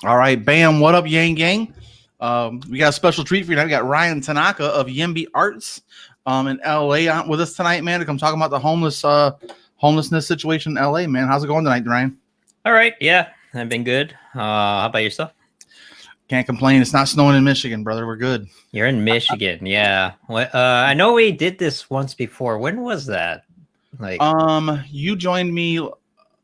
All right, bam. What up, Yang Gang? We got a special treat for you. We got Ryan Tanaka of YIMBY Arts in LA with us tonight, man, to come talk about the homelessness situation in LA, man. How's it going tonight, Ryan? All right. Yeah, I've been good. How about yourself? Can't complain. It's not snowing in Michigan, brother. We're good. You're in Michigan. Yeah. I know we did this once before. When was that? Like, you joined me.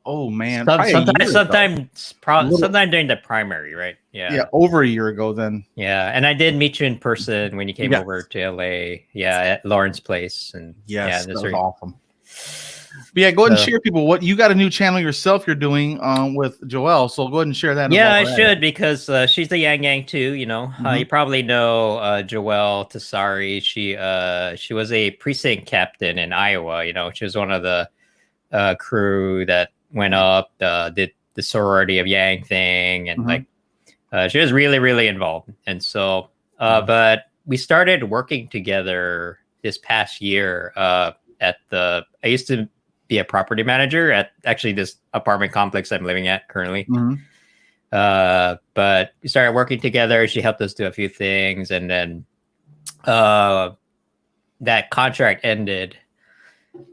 Oh man, sometime during the primary, right? Yeah, over a year ago then. Yeah, and I did meet you in person when you came over to LA. Yeah, at Lauren's place, and yes, that was awesome. But yeah, go ahead and share people what you got a new channel yourself you're doing with Joelle. So go ahead and share that. Yeah, I should because she's the Yang Gang too. You know, you probably know Joelle Tassari. She was a precinct captain in Iowa. You know, she was one of the crew that went up, did the sorority of Yang thing, and like she was really, really involved. And so, but we started working together this past year at I used to be a property manager at actually this apartment complex I'm living at currently. But we started working together. She helped us do a few things, and then that contract ended.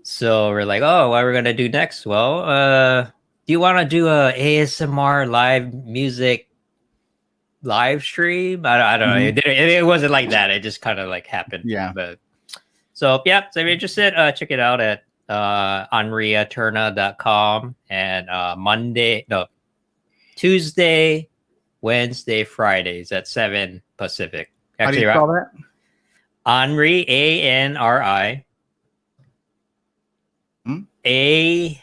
So we're like, oh, what are we gonna do next? Well, do you want to do a ASMR live music live stream? I don't know. It wasn't like that. It just kind of like happened. Yeah. But so yeah. So if you're interested, check it out at onriaturna.com and Tuesday, Wednesday, Fridays at 7 Pacific. Actually, how do you spell that? Anri, ANRI. AETERNA.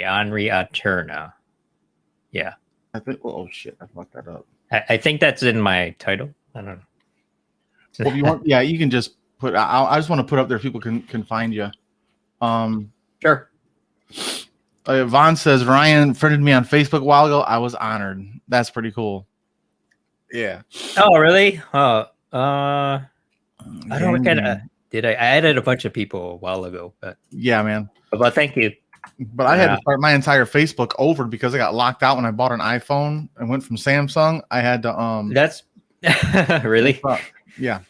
Henri Aturna. Yeah. I think. Oh shit! I fucked that up. I think that's in my title. I don't know. Well, if you want, yeah, you can just put. I just want to put up there. People can find you. Sure. Vaughn says Ryan friended me on Facebook a while ago. I was honored. That's pretty cool. Yeah. Oh really? Oh. I don't did I added a bunch of people a while ago, but yeah, man. But thank you. But I had to start my entire Facebook over because I got locked out when I bought an iPhone and went from Samsung. I had to That's really yeah.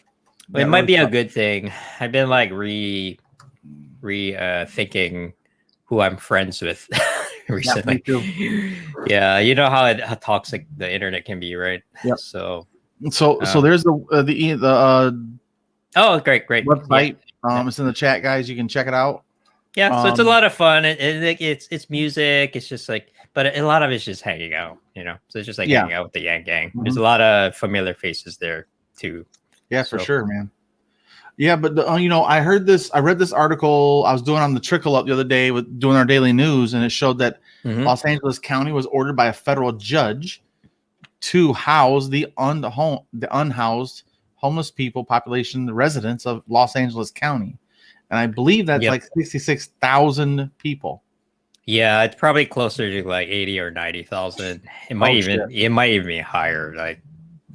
Well, it might be a good thing. I've been like thinking who I'm friends with recently. Yeah, you know how toxic the internet can be, right? Yeah. So there's the oh, great website. It's in the chat, guys. You can check it out. Yeah, so it's a lot of fun. It's music. It's just like, but a lot of it's just hanging out, you know. So it's just like hanging out with the Yang Gang. There's a lot of familiar faces there too. Yeah, for sure, man. Yeah, but you know, I read this article I was doing on the Trickle Up the other day with doing our daily news, and it showed that Los Angeles County was ordered by a federal judge to house the unhoused homeless people population, the residents of Los Angeles County. And I believe that's like 66,000 people. Yeah, it's probably closer to like 80 or 90,000. It might even be higher. Like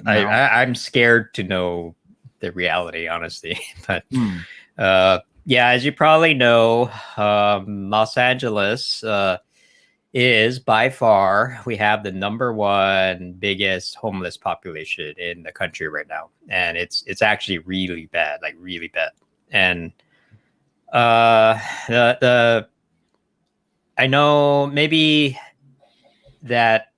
I'm scared to know the reality, honestly. But yeah, as you probably know, Los Angeles is by far, we have the #1 biggest homeless population in the country right now. And it's actually really bad, like really bad. And I know maybe that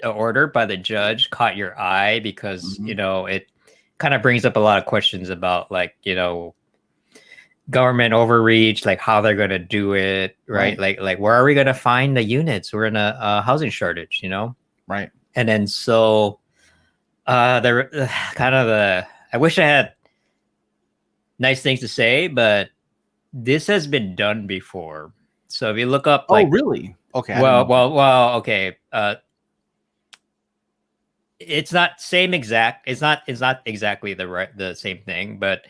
order by the judge caught your eye because, you know, it kind of brings up a lot of questions about like, you know, government overreach, like how they're going to do it, right? Like where are we going to find the units? We're in a housing shortage, you know? Right. And then so I wish I had nice things to say, but this has been done before. So if you look up, like, oh really? Okay. Well. Okay. It's not exactly the same thing, but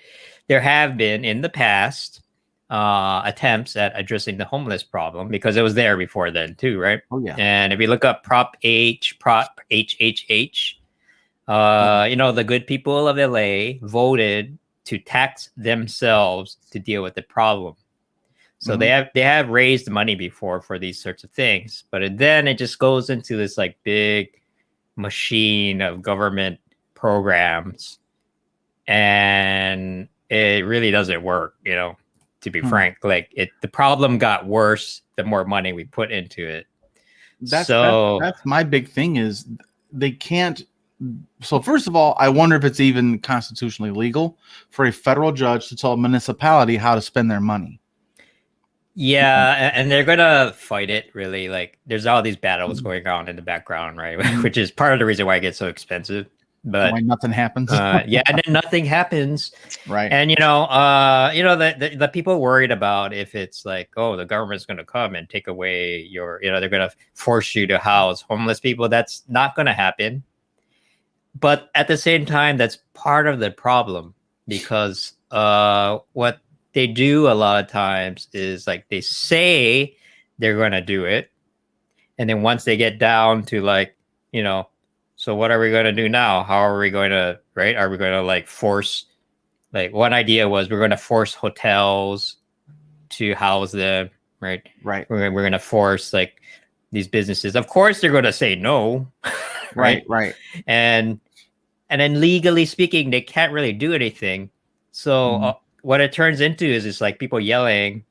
there have been in the past attempts at addressing the homeless problem because it was there before then too, right? Oh yeah. And if you look up Prop HHH, you know, the good people of LA voted to tax themselves to deal with the problem. So they have raised money before for these sorts of things, but then it just goes into this like big machine of government programs, and it really doesn't work, you know, to be frank. Like the problem got worse the more money we put into it. That's my big thing is they can't. So first of all, I wonder if it's even constitutionally legal for a federal judge to tell a municipality how to spend their money. Yeah, and they're gonna fight it, really. Like, there's all these battles going on in the background, right? Which is part of the reason why it gets so expensive. But why nothing happens? Yeah, and then nothing happens, right? And the people worried about if it's like, oh, the government's gonna come and take away your, they're gonna force you to house homeless people. That's not gonna happen. But at the same time, that's part of the problem, because what they do a lot of times is like they say they're going to do it. And then once they get down to like, so what are we going to do now? How are we going to, right? Are we going to like force, like one idea was we're going to force hotels to house them, right? Right. We're going to force like these businesses. Of course, they're going to say no. Right. And then legally speaking, they can't really do anything. So what it turns into is it's like people yelling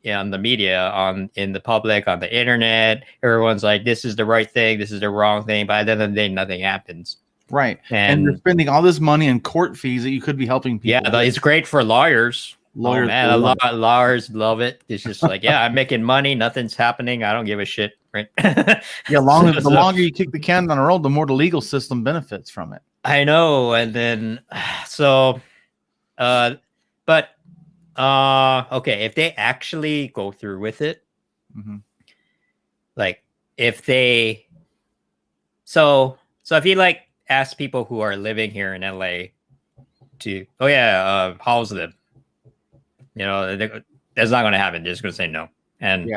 on the media, in the public, on the internet. Everyone's like, this is the right thing, this is the wrong thing. By the end of the day, nothing happens. Right. And you're spending all this money in court fees that you could be helping people. Yeah, it's great for lawyers. Lawyers, man, lawyers love it. It's just like, yeah, I'm making money, nothing's happening, I don't give a shit, right? Yeah, the longer you kick the can down the road, the more the legal system benefits from it. I know. And then okay, if they actually go through with it, like if they, so if you like ask people who are living here in LA to, house them, that's not going to happen. They're just going to say no. And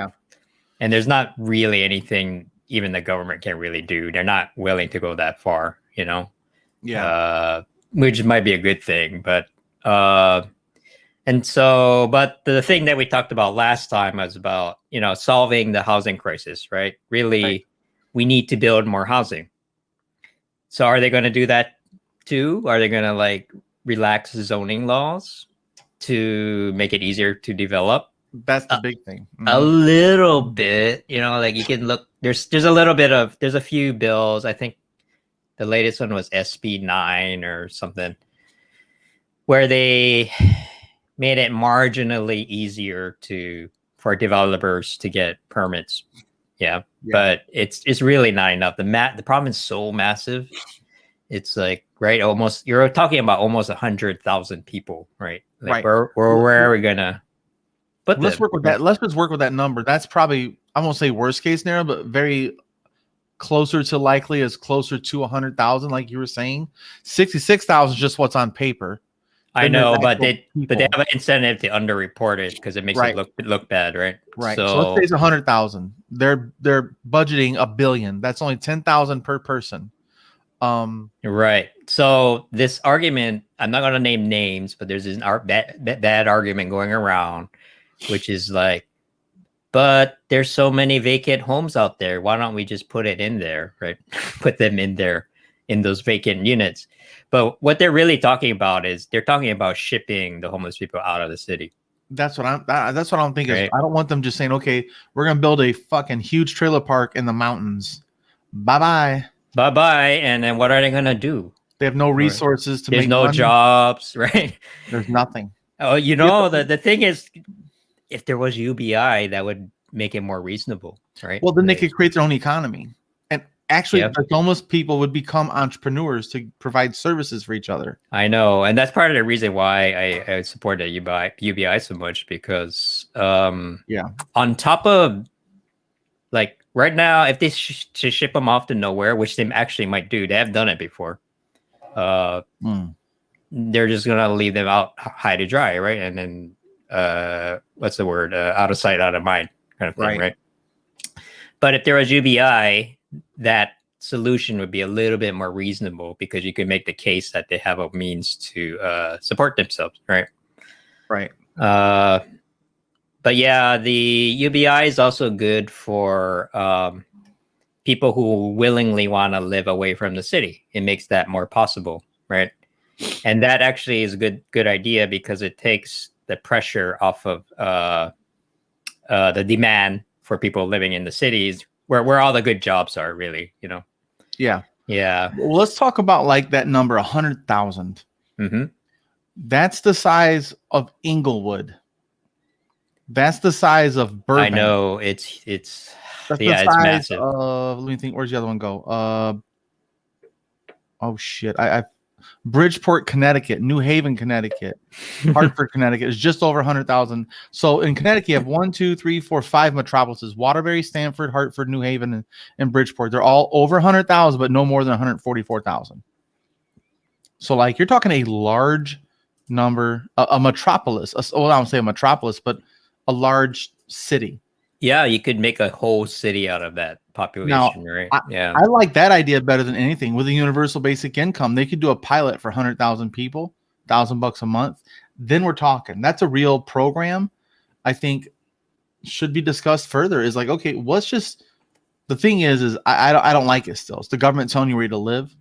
and there's not really anything even the government can really do. They're not willing to go that far, which might be a good thing, but but the thing that we talked about last time was about, solving the housing crisis, right? Really, we need to build more housing. So are they going to do that too? Are they going to like relax zoning laws to make it easier to develop? That's the big thing. A little bit, like you can look, there's a few bills. I think the latest one was SB 9 or something, where they made it marginally easier for developers to get permits. Yeah. But it's really not enough. The problem is so massive. It's like, right, almost, you're talking about almost 100,000 people, right? Like, where are we gonna put them? Let's work with that. Let's just work with that number. That's probably, I won't say worst case scenario, but very closer to likely, as closer to 100,000, like you were saying. 66,000 is just what's on paper. I know, but they have an incentive to underreport it because it makes it look bad, right? Right. So let's say it's 100,000. They're budgeting $1 billion. That's only 10,000 per person. Right. So this argument, I'm not going to name names, but there's this bad argument going around, which is like, but there's so many vacant homes out there. Why don't we just put it in there, right? Put them in there, in those vacant units. But what they're really talking about is they're talking about shipping the homeless people out of the city. That's what I'm thinking. Right. I don't want them just saying, okay, we're going to build a fucking huge trailer park in the mountains. Bye-bye. And then what are they going to do? They have no resources to make money. There's no jobs, right? There's nothing. Oh, the thing is, if there was UBI, that would make it more reasonable, right? Well, then they could create their own economy. And actually, the homeless people would become entrepreneurs to provide services for each other. I know. And that's part of the reason why I support the UBI so much, because on top of, like, right now, if they ship them off to nowhere, which they actually might do, they have done it before. They're just gonna leave them out high to dry, right? And then what's the word? Out of sight, out of mind, kind of thing, right? But if there was UBI, that solution would be a little bit more reasonable, because you could make the case that they have a means to support themselves, right? Right. But yeah, the UBI is also good for people who willingly want to live away from the city. It makes that more possible, right? And that actually is a good idea because it takes the pressure off of the demand for people living in the cities where all the good jobs are, really, you know. Yeah. Yeah. Well, let's talk about like that number 100,000. Mm-hmm. That's the size of Inglewood. That's the size of Burbank. I know it's That's yeah, the it's size massive. of, let me think, where's the other one go? Oh shit. I Bridgeport, Connecticut, New Haven, Connecticut, Hartford, Connecticut is just over 100,000. So in Connecticut, you have 1, 2, 3, 4, 5 metropolises: Waterbury, Stamford, Hartford, New Haven, and Bridgeport. They're all over 100,000, but no more than 144,000. So like you're talking a large number, a metropolis. Well, I don't say a metropolis, but a large city. Yeah, you could make a whole city out of that population, Now, right? I like that idea better than anything. With a universal basic income, they could do a pilot for 100,000 people, $1,000 a month. Then we're talking. That's a real program. I think should be discussed further. Is like, okay, what's just the thing is I don't like it still. It's the government telling you where to live,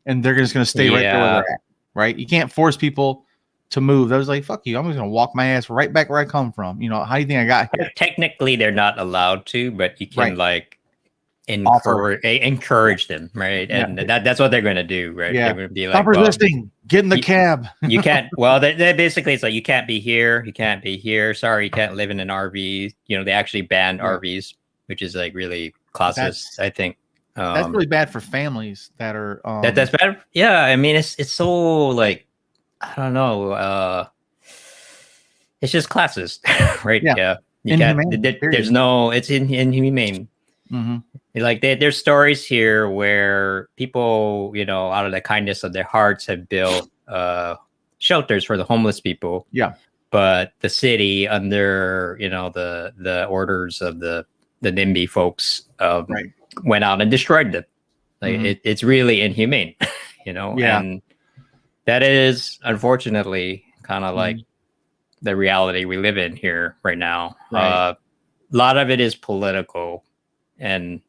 and they're just going to stay right there where they're at. Right? You can't force people to move. I was like, fuck you. I'm just going to walk my ass right back where I come from. You know, how do you think I got here? Technically, they're not allowed to, but you can like encourage them, right? And that's what they're going to do, right? Yeah. They're going to be like, stop resisting. Get in the cab. You can't. Well, they basically, it's like you can't be here. You can't be here. Sorry, you can't live in an RV. You know, they actually banned RVs, which is like really classist, I think. That's really bad for families that are. That's bad. Yeah, I mean, it's so like, I don't know. It's just classist, right? Yeah. You can't. There's no. It's inhumane. Mm-hmm. Like there's stories here where people, you know, out of the kindness of their hearts, have built shelters for the homeless people. Yeah. But the city, under the orders of the NIMBY folks, went out and destroyed them. Like it's really inhumane, you know. Yeah. And that is unfortunately kind of like the reality we live in here right now. Right. A lot of it is political, and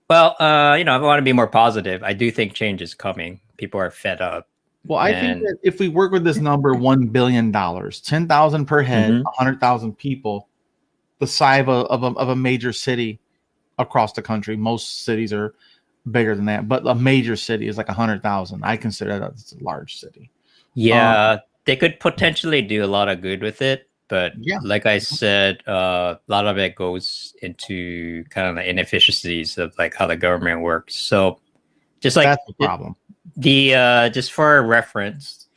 well, I want to be more positive. I do think change is coming. People are fed up. Well, I think that if we work with this number, $1 billion, 10,000 per head, 100,000 people, the size of a major city across the country. Most cities are bigger than that, but a major city is like 100,000. I consider that it's a large city. Yeah, they could potentially do a lot of good with it, but like I said, a lot of it goes into kind of the inefficiencies of like how the government works. So, just like that's the problem. Just for reference,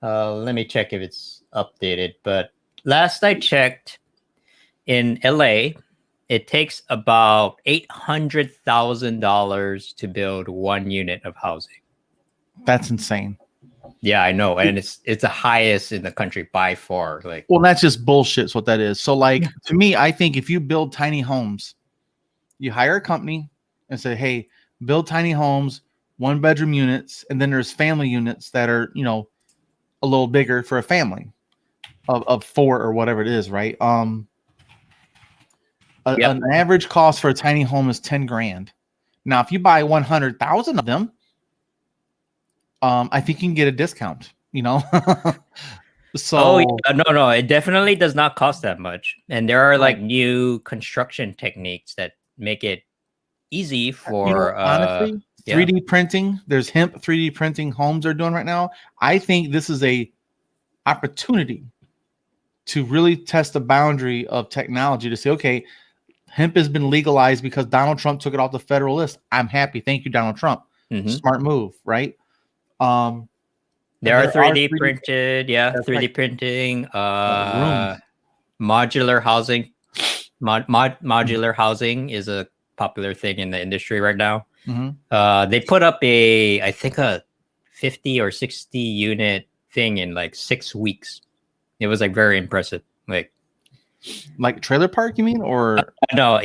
let me check if it's updated. But last I checked, in LA, it takes about $800,000 to build 1 unit of housing. That's insane. Yeah, I know, and it's the highest in the country by far. Like, well, that's just bullshit. Is what that is. So, like to me, I think if you build tiny homes, you hire a company and say, "Hey, build tiny homes, 1-bedroom units," and then there's family units that are, a little bigger for a family of 4 or whatever it is, right? An average cost for a tiny home is $10,000. Now, if you buy 100,000 of them, I think you can get a discount. So no, it definitely does not cost that much, and there are like new construction techniques that make it easy for honestly 3D printing. There's hemp 3D printing homes are doing right now. I think this is a opportunity to really test the boundary of technology to say, okay, hemp has been legalized because Donald Trump took it off the federal list. I'm happy. Thank you, Donald Trump. Smart move, right? There are 3D printed, 3D printing, modular housing. Modular housing is a popular thing in the industry right now. They put up I think a 50 or 60 unit thing in like 6 weeks. It was like very impressive. Like trailer park, you mean, or no,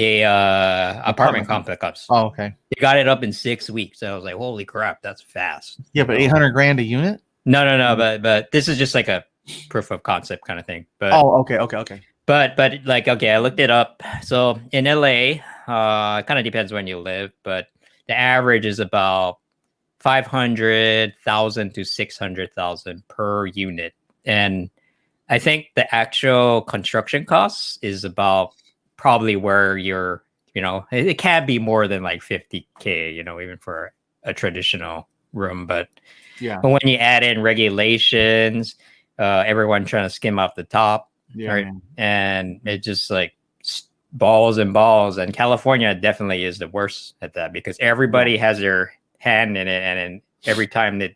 apartment complex. Oh, okay. They got it up in 6 weeks. I was like, holy crap, that's fast. Yeah, but $800,000 a unit. No. But this is just like a proof of concept kind of thing. But okay. But like, okay, I looked it up. So in LA, it kind of depends when you live, but the average is about 500,000 to 600,000 per unit. And I think the actual construction costs is about probably where you're, it can be more than like 50K, even for a traditional room. But when you add in regulations, everyone trying to skim off the top, right? Man. And it just like balls and balls. And California definitely is the worst at that because everybody has their hand in it, and every time that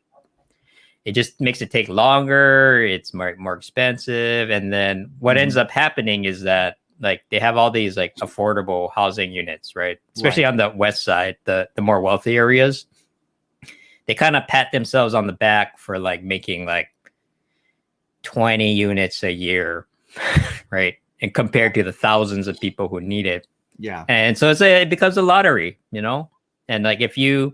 it just makes it take longer, it's more expensive. And then what ends up happening is that like they have all these like affordable housing units, right? Especially on the west side, the more wealthy areas. They kind of pat themselves on the back for like making like 20 units a year, right? And compared to the thousands of people who need it. Yeah. And so it becomes a lottery, And like if you're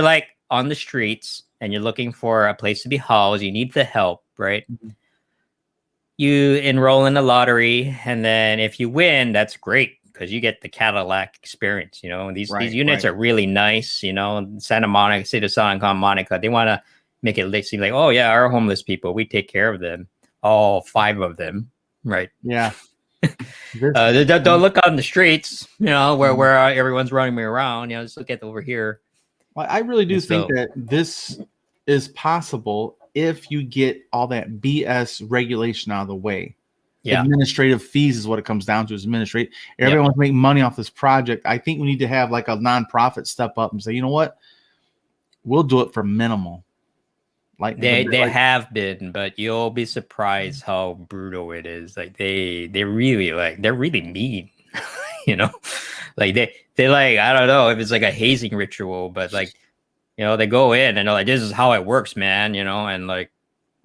like on the streets and you're looking for a place to be housed, you need the help, right? You enroll in the lottery, and then if you win, that's great because you get the Cadillac experience. These units are really nice. Santa Monica, City of Santa Monica, they want to make it seem like, oh yeah, our homeless people, we take care of them, all 5 of them, right? Yeah. Don't look on the streets, where everyone's running me around. Just look at over here. Well, I really do think that this is possible if you get all that BS regulation out of the way. Yeah. Administrative fees is what it comes down to. Is administrative. Everyone wants to make money off this project. I think we need to have like a nonprofit step up and say, you know what? We'll do it for minimal. Like they have been, but you'll be surprised how brutal it is. Like they're really mean, like they like, I don't know if it's like a hazing ritual, but like, they go in and they're like, this is how it works, man, and like,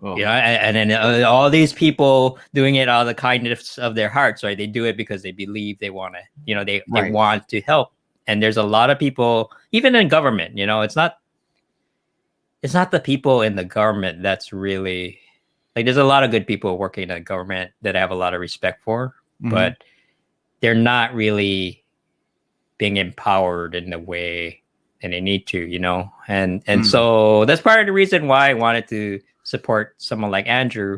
and then all these people doing it out of the kindness of their hearts, right? They do it because they believe they want to, they want to help. And there's a lot of people, even in government, it's not the people in the government that's really like, there's a lot of good people working in the government that I have a lot of respect for, but they're not really being empowered in the way and they need to, and so that's part of the reason why I wanted to support someone like Andrew,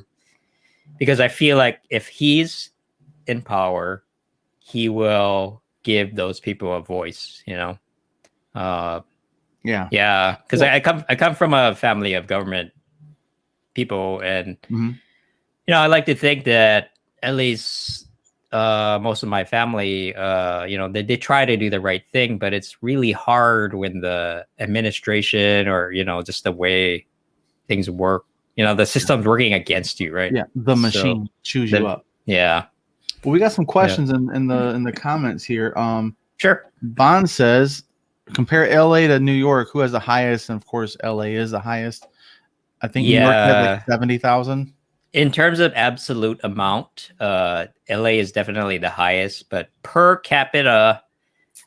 because I feel like if he's in power, he will give those people a voice, because I come from a family of government people, and I like to think that at least most of my family, they try to do the right thing, but it's really hard when the administration or just the way things work, the system's working against you, right? Yeah, the machine chews you up. Yeah. Well, we got some questions in the comments here. Sure. Bond says, compare LA to New York. Who has the highest? And of course, LA is the highest. I think New York had like 70,000. In terms of absolute amount, LA is definitely the highest, but per capita,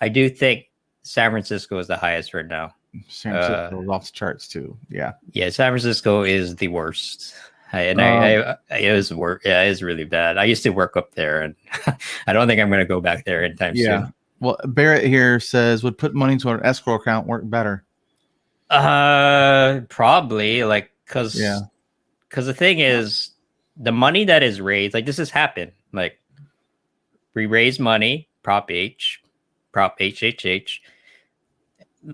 I do think San Francisco is the highest right now. San Francisco is off the charts too. Yeah. Yeah, San Francisco is the worst. It is really bad. I used to work up there, and I don't think I'm going to go back there anytime soon. Well, Barrett here says, would put money into an escrow account work better? Probably, like, because the thing is, the money that is raised, like this has happened. Like we raise money, Prop HHH.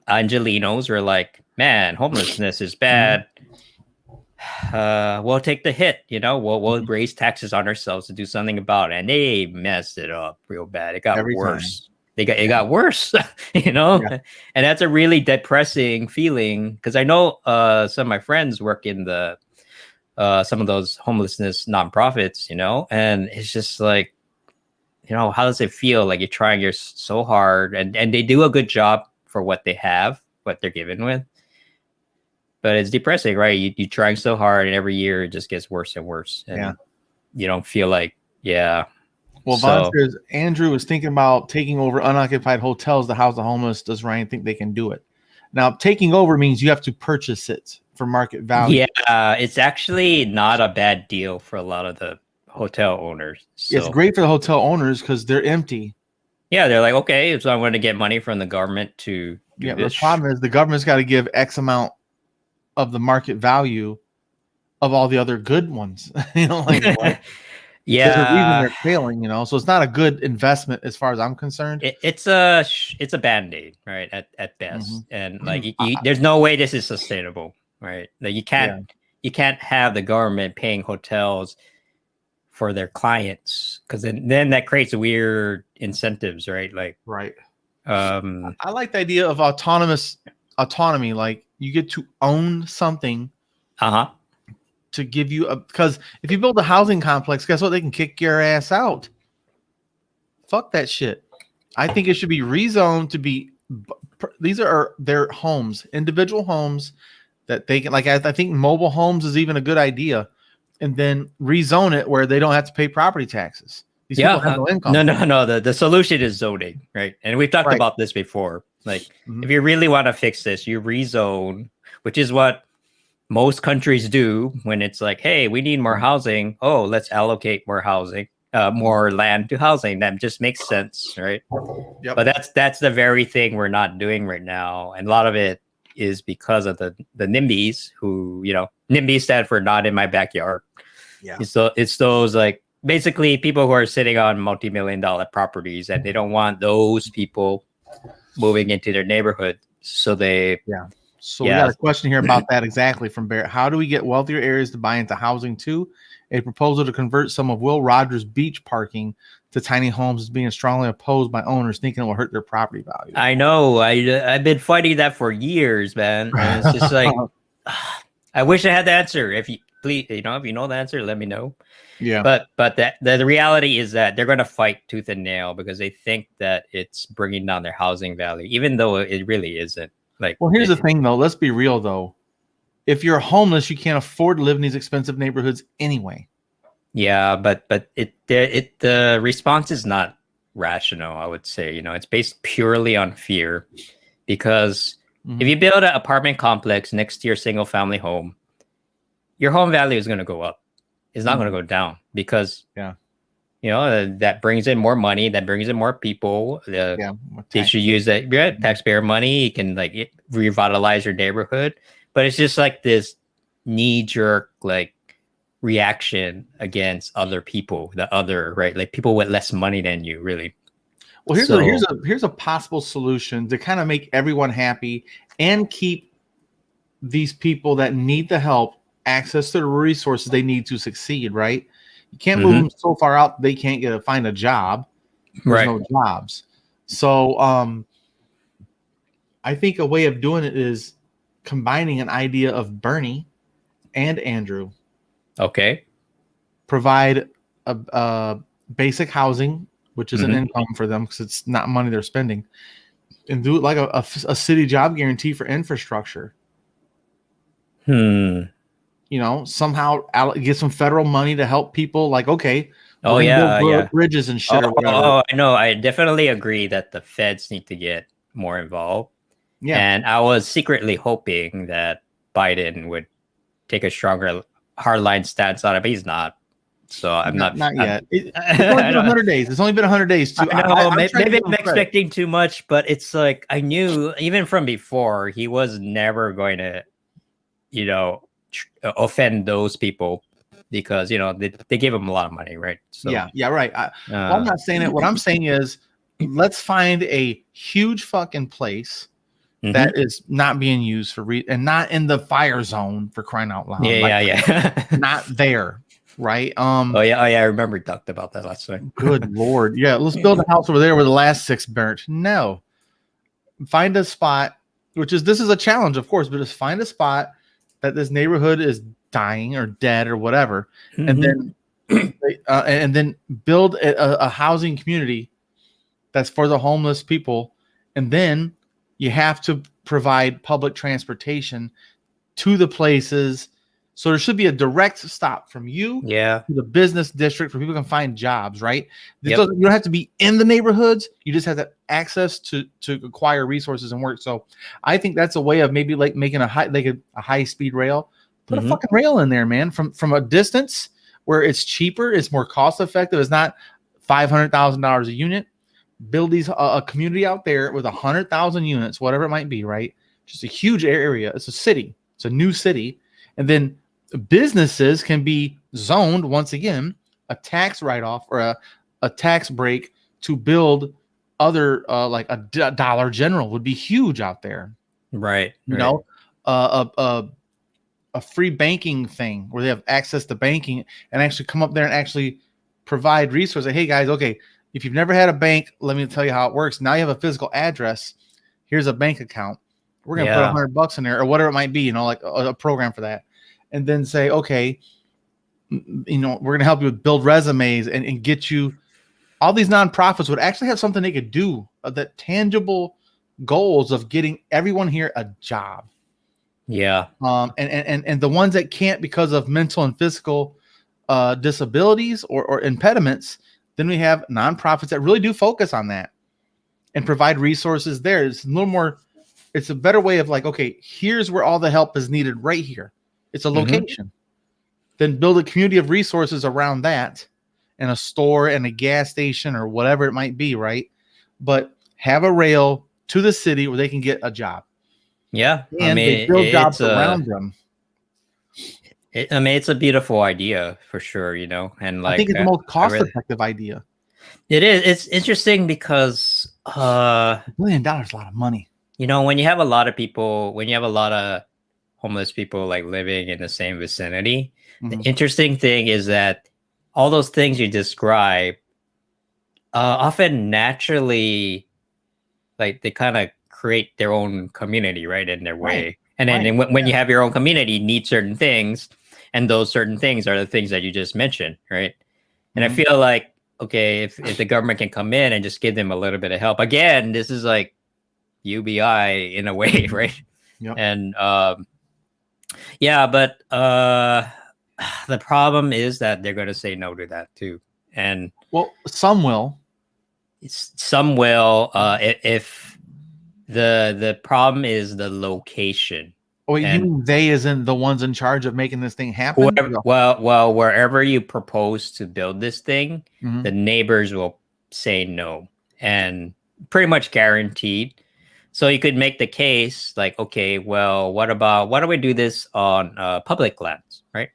Angelinos were like, man, homelessness is bad. We'll take the hit, we'll raise taxes on ourselves to do something about it. And they messed it up real bad. It got worse. It got worse, and that's a really depressing feeling, because I know some of my friends work in the some of those homelessness nonprofits, and it's just like, how does it feel? Like you're trying so hard, and they do a good job for what they have, what they're given with, but it's depressing, right? You're trying so hard, and every year it just gets worse and worse, and you don't feel like, Well, Vaughn says Andrew is thinking about taking over unoccupied hotels to house the homeless. Does Ryan think they can do it? Now, taking over means you have to purchase it for market value. Yeah, it's actually not a bad deal for a lot of the hotel owners. So It's great for the hotel owners because they're empty. yeah, they're like, okay, so I'm going to get money from the government to do The this. problem is the government's got to give X amount of the market value of all the other good ones. Like what? Yeah, There's a reason they're failing. So it's not a good investment as far as I'm concerned. It's a band-aid, right? At best, and like there's no way this is sustainable, right? Like you can't have the government paying hotels for their clients, because then that creates weird incentives, right? Like right. I like the idea of autonomy. Like you get to own something. To give you because if you build a housing complex, guess what? They can kick your ass out. Fuck that shit. I think it should be rezoned to be. These are their homes, individual homes that they can. Like I think mobile homes is even a good idea, and then rezone it where they don't have to pay property taxes. These people have no income. No. The solution is zoning, right? And we've talked about this before. Like if you really want to fix this, you rezone, which is what most countries do when it's like, hey, we need more housing. Oh, let's allocate more housing, more land to housing. That just makes sense, right? Yep. But that's the very thing we're not doing right now, and a lot of it is because of the NIMBYs, who NIMBY stand for not in my backyard. Yeah. So it's those like basically people who are sitting on multi-million-dollar properties, and they don't want those people moving into their neighborhood. So they So we got a question here about that exactly from Barrett. How do we get wealthier areas to buy into housing too? A proposal to convert some of Will Rogers beach parking to tiny homes is being strongly opposed by owners, thinking it will hurt their property value. I know. I've been fighting that for years, man. And it's just like, I wish I had the answer. If you please, if you know the answer, let me know. Yeah. But the reality is that they're going to fight tooth and nail because they think that it's bringing down their housing value, even though it really isn't. Like, well, here's the thing, though. Let's be real, though. If you're homeless, you can't afford to live in these expensive neighborhoods anyway. Yeah, but the response is not rational, I would say. It's based purely on fear, because if you build an apartment complex next to your single family home, your home value is going to go up. It's not going to go down, because that brings in more money, that brings in more people. They should use that taxpayer money. You can like revitalize your neighborhood, but it's just like this knee-jerk like reaction against other people, right? Like people with less money than you, really. Well, here's a possible solution to kind of make everyone happy and keep these people that need the help access to the resources they need to succeed, right? You can't move them so far out they can't find a job. There's no jobs. So I think a way of doing it is combining an idea of Bernie and Andrew. Okay. Provide a basic housing, which is an income for them because it's not money they're spending, and do it like a city job guarantee for infrastructure. Somehow get some federal money to help people. Like, okay, build bridges and shit. I know. I definitely agree that the feds need to get more involved. Yeah, and I was secretly hoping that Biden would take a stronger hardline stance on it, but he's not. So I'm not yet. It's only been 100 days. It's only been 100 days. Too. Maybe I'm expecting too much, but it's like I knew even from before he was never going to, offend those people, because they gave him a lot of money, right? So right. I'm not saying it. What I'm saying is, let's find a huge fucking place that is not being used for and not in the fire zone, for crying out loud. Not there, right? I remember we talked about that last time. Good Lord. Yeah, let's build a house over there where the last 6 burnt. No. Find a spot, this is a challenge, of course, but just find a spot that this neighborhood is dying or dead or whatever, and then build a housing community that's for the homeless people, and then you have to provide public transportation to the places So there should be a direct stop from you Yeah. to the business district where people can find jobs, right? Yep. You don't have to be in the neighborhoods. You just have to access to acquire resources and work. So I think that's a way of maybe like making a high speed rail. Put a fucking rail in there, man, from a distance where it's cheaper, it's more cost effective. It's not $500,000 a unit. Build these a community out there with 100,000 units, whatever it might be, right? Just a huge area. It's a city. It's a new city, and then businesses can be zoned once again, a tax write-off or a tax break to build other like a Dollar General would be huge out there, right? You know, a free banking thing where they have access to banking and actually come up there and actually provide resources. Like, hey guys, okay, if you've never had a bank, let me tell you how it works. Now you have a physical address. Here's a bank account. We're gonna put $100 in there or whatever it might be, you know, like a program for that. And then say, okay, you know, we're going to help you build resumes and get you. All these nonprofits would actually have something they could do, that tangible goals of getting everyone here a job. Yeah. And the ones that can't because of mental and physical disabilities or impediments, then we have nonprofits that really do focus on that and provide resources there. It's a little more, it's a better way of like, okay, here's where all the help is needed right here. It's a location. Then build a community of resources around that, and a store and a gas station or whatever it might be, right? But have a rail to the city where they can get a job. Yeah, and they build jobs around them. It's a beautiful idea for sure, you know, and like I think it's the most cost-effective idea. It is. It's interesting because $1 billion is a lot of money. You know, when you have a lot of people, when you have a lot of homeless people like living in the same vicinity, the interesting thing is that all those things you describe often naturally, like they kind of create their own community, right, in their way. Right. And then when you have your own community, you need certain things, and those certain things are the things that you just mentioned, right? And I feel like, okay, if the government can come in and just give them a little bit of help, again, this is like UBI in a way, right? Yep. And yeah, but the problem is that they're going to say no to that too. And well, some will. Some will. If the problem is the location. Oh, you mean they as in the ones in charge of making this thing happen? Well, wherever you propose to build this thing, the neighbors will say no, and pretty much guaranteed. So you could make the case like, okay, well, why don't we do this on public lands, right?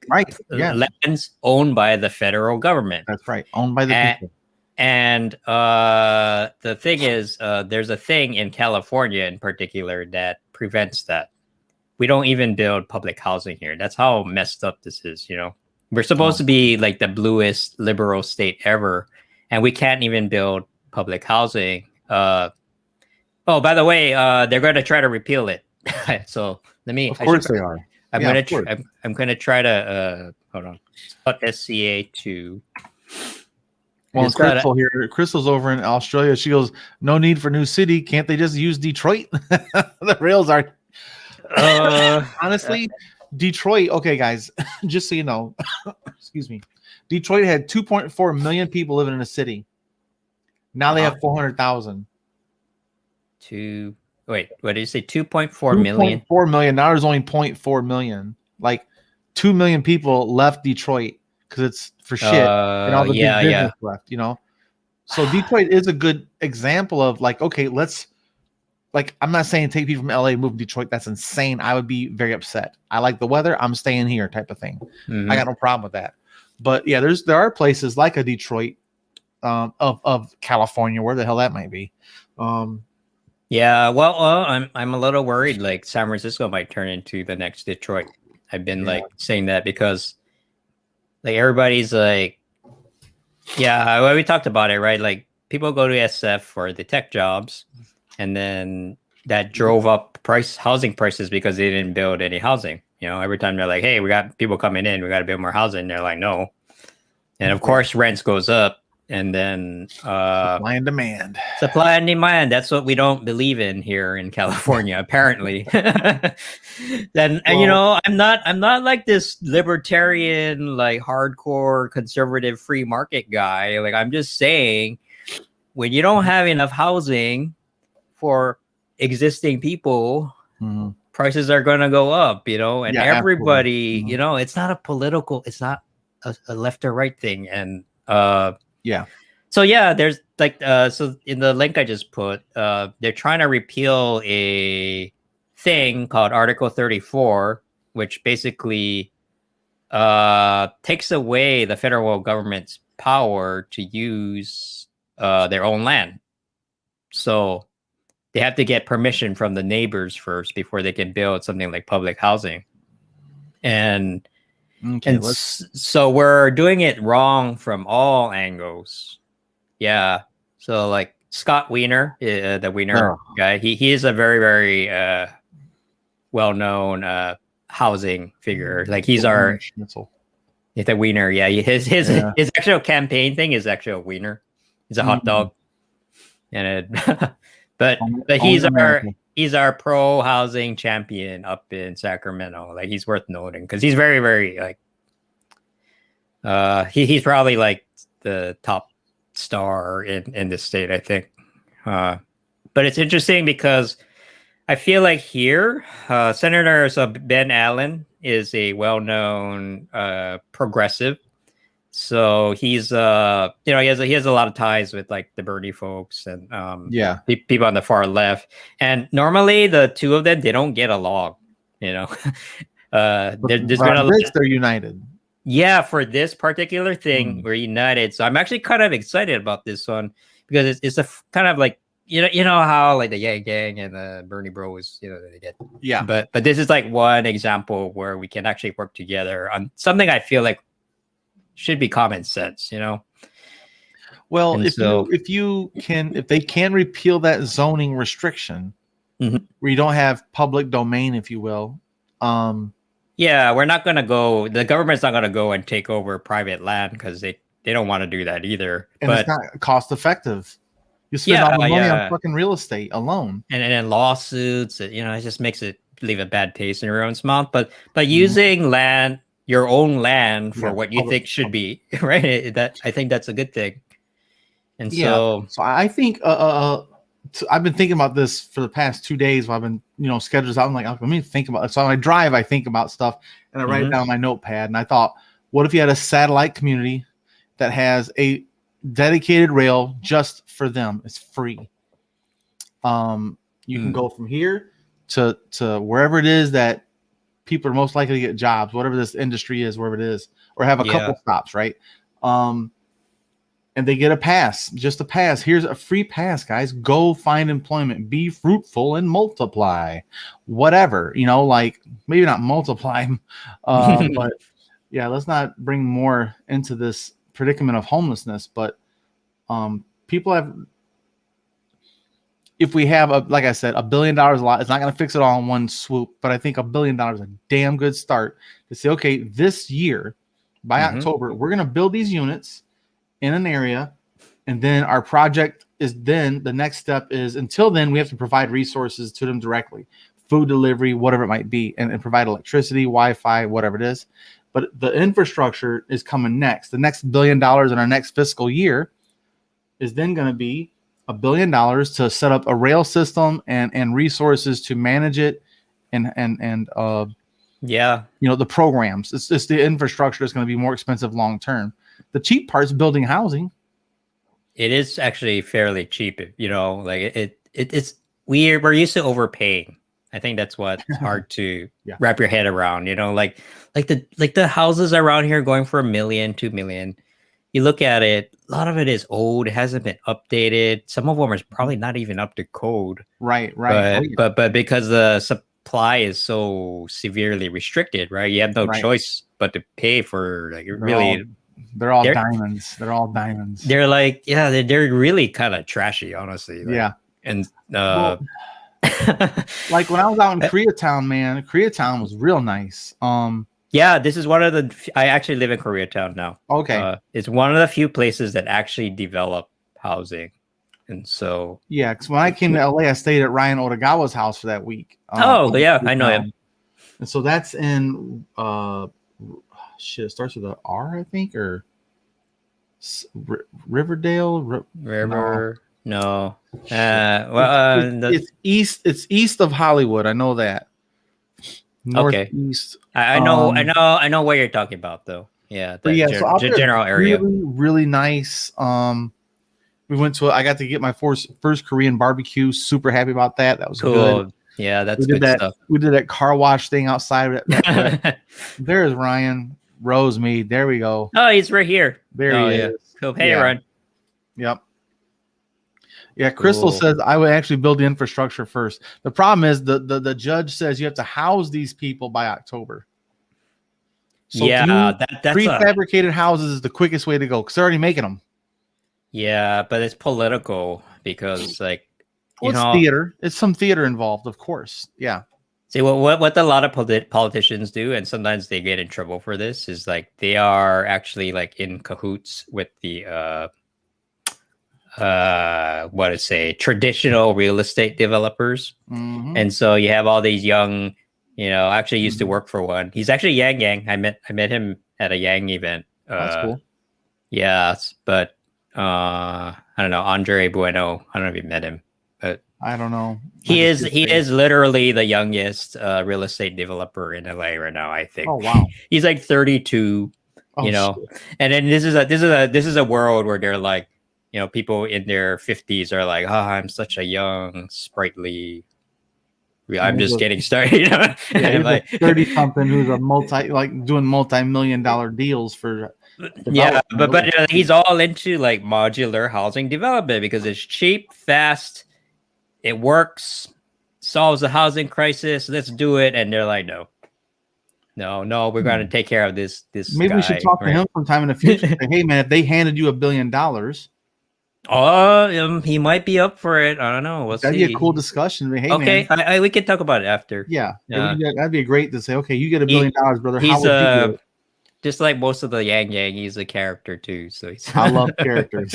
Lands owned by the federal government. That's right, owned by the people. And the thing is, there's a thing in California in particular that prevents that. We don't even build public housing here. That's how messed up this is, you know. We're supposed to be like the bluest liberal state ever, and we can't even build public housing. Oh, by the way, they're going to try to repeal it. So let me. Of course they are. I'm going to try to hold on. SCA2. Well, Crystal here. Crystal's over in Australia. She goes, "No need for new city. Can't they just use Detroit?" The rails are. Honestly, Detroit. Okay, guys, just so you know, excuse me. Detroit had 2.4 million people living in a city. Now they have 400,000. Wait, what did you say? 2.4 million? 2.4 million. Now there's only 0.4 million. Like 2 million people left Detroit because it's for shit. And all the big business left, you know? So Detroit is a good example of like, okay, I'm not saying take people from LA and move to Detroit. That's insane. I would be very upset. I like the weather. I'm staying here type of thing. I got no problem with that. But yeah, there are places like a Detroit of California, where the hell that might be. Yeah, well, I'm a little worried. Like San Francisco might turn into the next Detroit. I've been like saying that because like everybody's like, well, we talked about it, right? Like people go to SF for the tech jobs, and then that drove up housing prices because they didn't build any housing. You know, every time they're like, "Hey, we got people coming in, we got to build more housing," they're like, "No," and of course rents goes up. and then supply and demand. Supply and demand. That's what we don't believe in here in California, apparently. And you know, I'm not like this libertarian, like hardcore conservative free market guy. Like, I'm just saying, when you don't have enough housing for existing people, prices are going to go up, you know, and everybody, you know, it's not a political, it's not a left or right thing. And so yeah, there's like so in the link I just put, they're trying to repeal a thing called Article 34, which basically takes away the federal government's power to use their own land. So they have to get permission from the neighbors first before they can build something like public housing. And so we're doing it wrong from all angles. Yeah. So like Scott Wiener, the Wiener guy, he is a very, very well-known housing figure. Like he's our it's a wiener. Yeah. His actual campaign thing is actually a wiener. He's a hot dog. And it but he's our pro housing champion up in Sacramento. Like he's worth noting because he's very, very like he's probably like the top star in this state, I think. But it's interesting because I feel like here, Senator Ben Allen is a well-known progressive. So he's you know, he has a lot of ties with like the Bernie folks and people on the far left. And normally the two of them, they don't get along, you know. They're united. Yeah, for this particular thing, we're united. So I'm actually kind of excited about this one because it's a kind of like, you know how like the Yang Gang and the Bernie Bros, you know, they get But this is like one example where we can actually work together on something I feel like should be common sense, you know. Well, and if they can repeal that zoning restriction where you don't have public domain, if you will. Yeah, we're not gonna go. The government's not gonna go and take over private land because they don't want to do that either. And it's not cost effective. You spend all the money on fucking real estate alone, and then lawsuits. You know, it just makes it leave a bad taste in your own mouth. But using land, your own land, for what you think should be right. I think that's a good thing. And so I think I've been thinking about this for the past 2 days while I've been, you know, schedules out. I'm like, let me think about it. So when I drive, I think about stuff and I write it down on my notepad. And I thought, what if you had a satellite community that has a dedicated rail just for them? It's free. You can go from here to wherever it is that people are most likely to get jobs, whatever this industry is, wherever it is, or have a couple stops, right? And they get a pass, just a pass. Here's a free pass, guys. Go find employment, be fruitful and multiply, whatever, you know, like maybe not multiply, but yeah, let's not bring more into this predicament of homelessness. But people have, if we have like I said, $1 billion a lot, it's not going to fix it all in one swoop, but I think $1 billion is a damn good start to say, okay, this year by October, we're going to build these units in an area, and then our project is then the next step is, until then we have to provide resources to them directly, food delivery, whatever it might be, and provide electricity, Wi-Fi, whatever it is. But the infrastructure is coming next. The next $1 billion in our next fiscal year is then going to be $1 billion to set up a rail system and resources to manage it and you know, the programs. It's the infrastructure that's going to be more expensive long term. The cheap part's building housing. It is actually fairly cheap, you know, like it's we're used to overpaying. I think that's what's hard to wrap your head around, you know, like the houses around here going for $1 million, $2 million. You look at it, a lot of it is old, it hasn't been updated. Some of them are probably not even up to code. Right. But because the supply is so severely restricted, right? You have no choice but to pay for like they're all diamonds. They're all diamonds. They're like, they're really kind of trashy, honestly. Like, and like when I was out in Koreatown, man, Koreatown was real nice. Yeah, this is one of the. I actually live in Koreatown now. Okay. It's one of the few places that actually develop housing, and so. Yeah, because when I came to LA, I stayed at Ryan Otagawa's house for that week. Oh yeah, I know him. And so that's in shit. It starts with a R, I think, or Riverdale. River. No. It's east. It's east of Hollywood. I know that. Northeast. Okay. I know what you're talking about, though. Yeah. But yeah, so general area. Really, really nice. We went to. I got to get my first Korean barbecue. Super happy about that. That was cool. Good. Yeah, that's good stuff. We did that car wash thing outside. There's Ryan Rosemead. There we go. Oh, he's right here. There he is. Cool. Hey, Ryan. Yep. Yeah, Crystal says I would actually build the infrastructure first. The problem is the judge says you have to house these people by October. So yeah, that's prefabricated houses is the quickest way to go because they're already making them. Yeah, but it's political because it's theater. It's some theater involved, of course. Yeah. See what a lot of politicians do, and sometimes they get in trouble for this, is like they are actually in cahoots with the traditional real estate developers. Mm-hmm. And so you have all these young, I actually used to work for one. He's actually Yang Yang. I met him at a Yang event. That's cool. Yes, but I don't know, Andre Bueno. I don't know if you met him, but I don't know. He is literally the youngest real estate developer in LA right now, I think. Oh wow. He's like 32, shit. And then this is a world where they're like, people in their 50s are like, oh, I'm such a young, sprightly. I'm just getting started. Yeah, and like 30 something who's a doing multi-million-dollar deals for. Yeah, but he's all into modular housing development because it's cheap, fast, it works, solves the housing crisis. Let's do it. And they're like, no, we're going to take care of this. Maybe guy, we should talk to him sometime in the future. Say, hey man, if they handed you $1 billion. He might be up for it. I don't know. That'd be a cool discussion. Hey, okay, man. We can talk about it after. Yeah, that'd be great to say. Okay, you get $1 billion, brother. How would you do it? Just like most of the Yang Yang, he's a character too. So I love characters.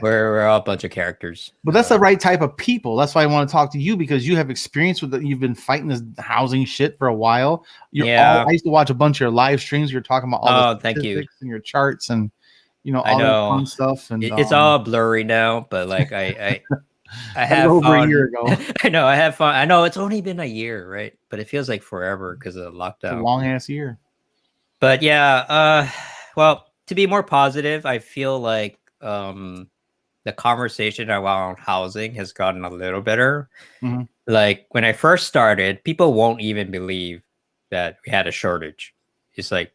we're all a bunch of characters. But that's the right type of people. That's why I want to talk to you because you have experience with it. You've been fighting this housing shit for a while. I used to watch a bunch of your live streams. You're talking about all the statistics and your charts and all that fun stuff. And it's all blurry now, but I have over fun. A year ago. I know I have fun. I know it's only been a year, right? But it feels like forever because of the lockdown. It's a long ass year. But yeah, well, to be more positive, I feel like the conversation around housing has gotten a little better. Mm-hmm. Like when I first started, people won't even believe that we had a shortage. It's like,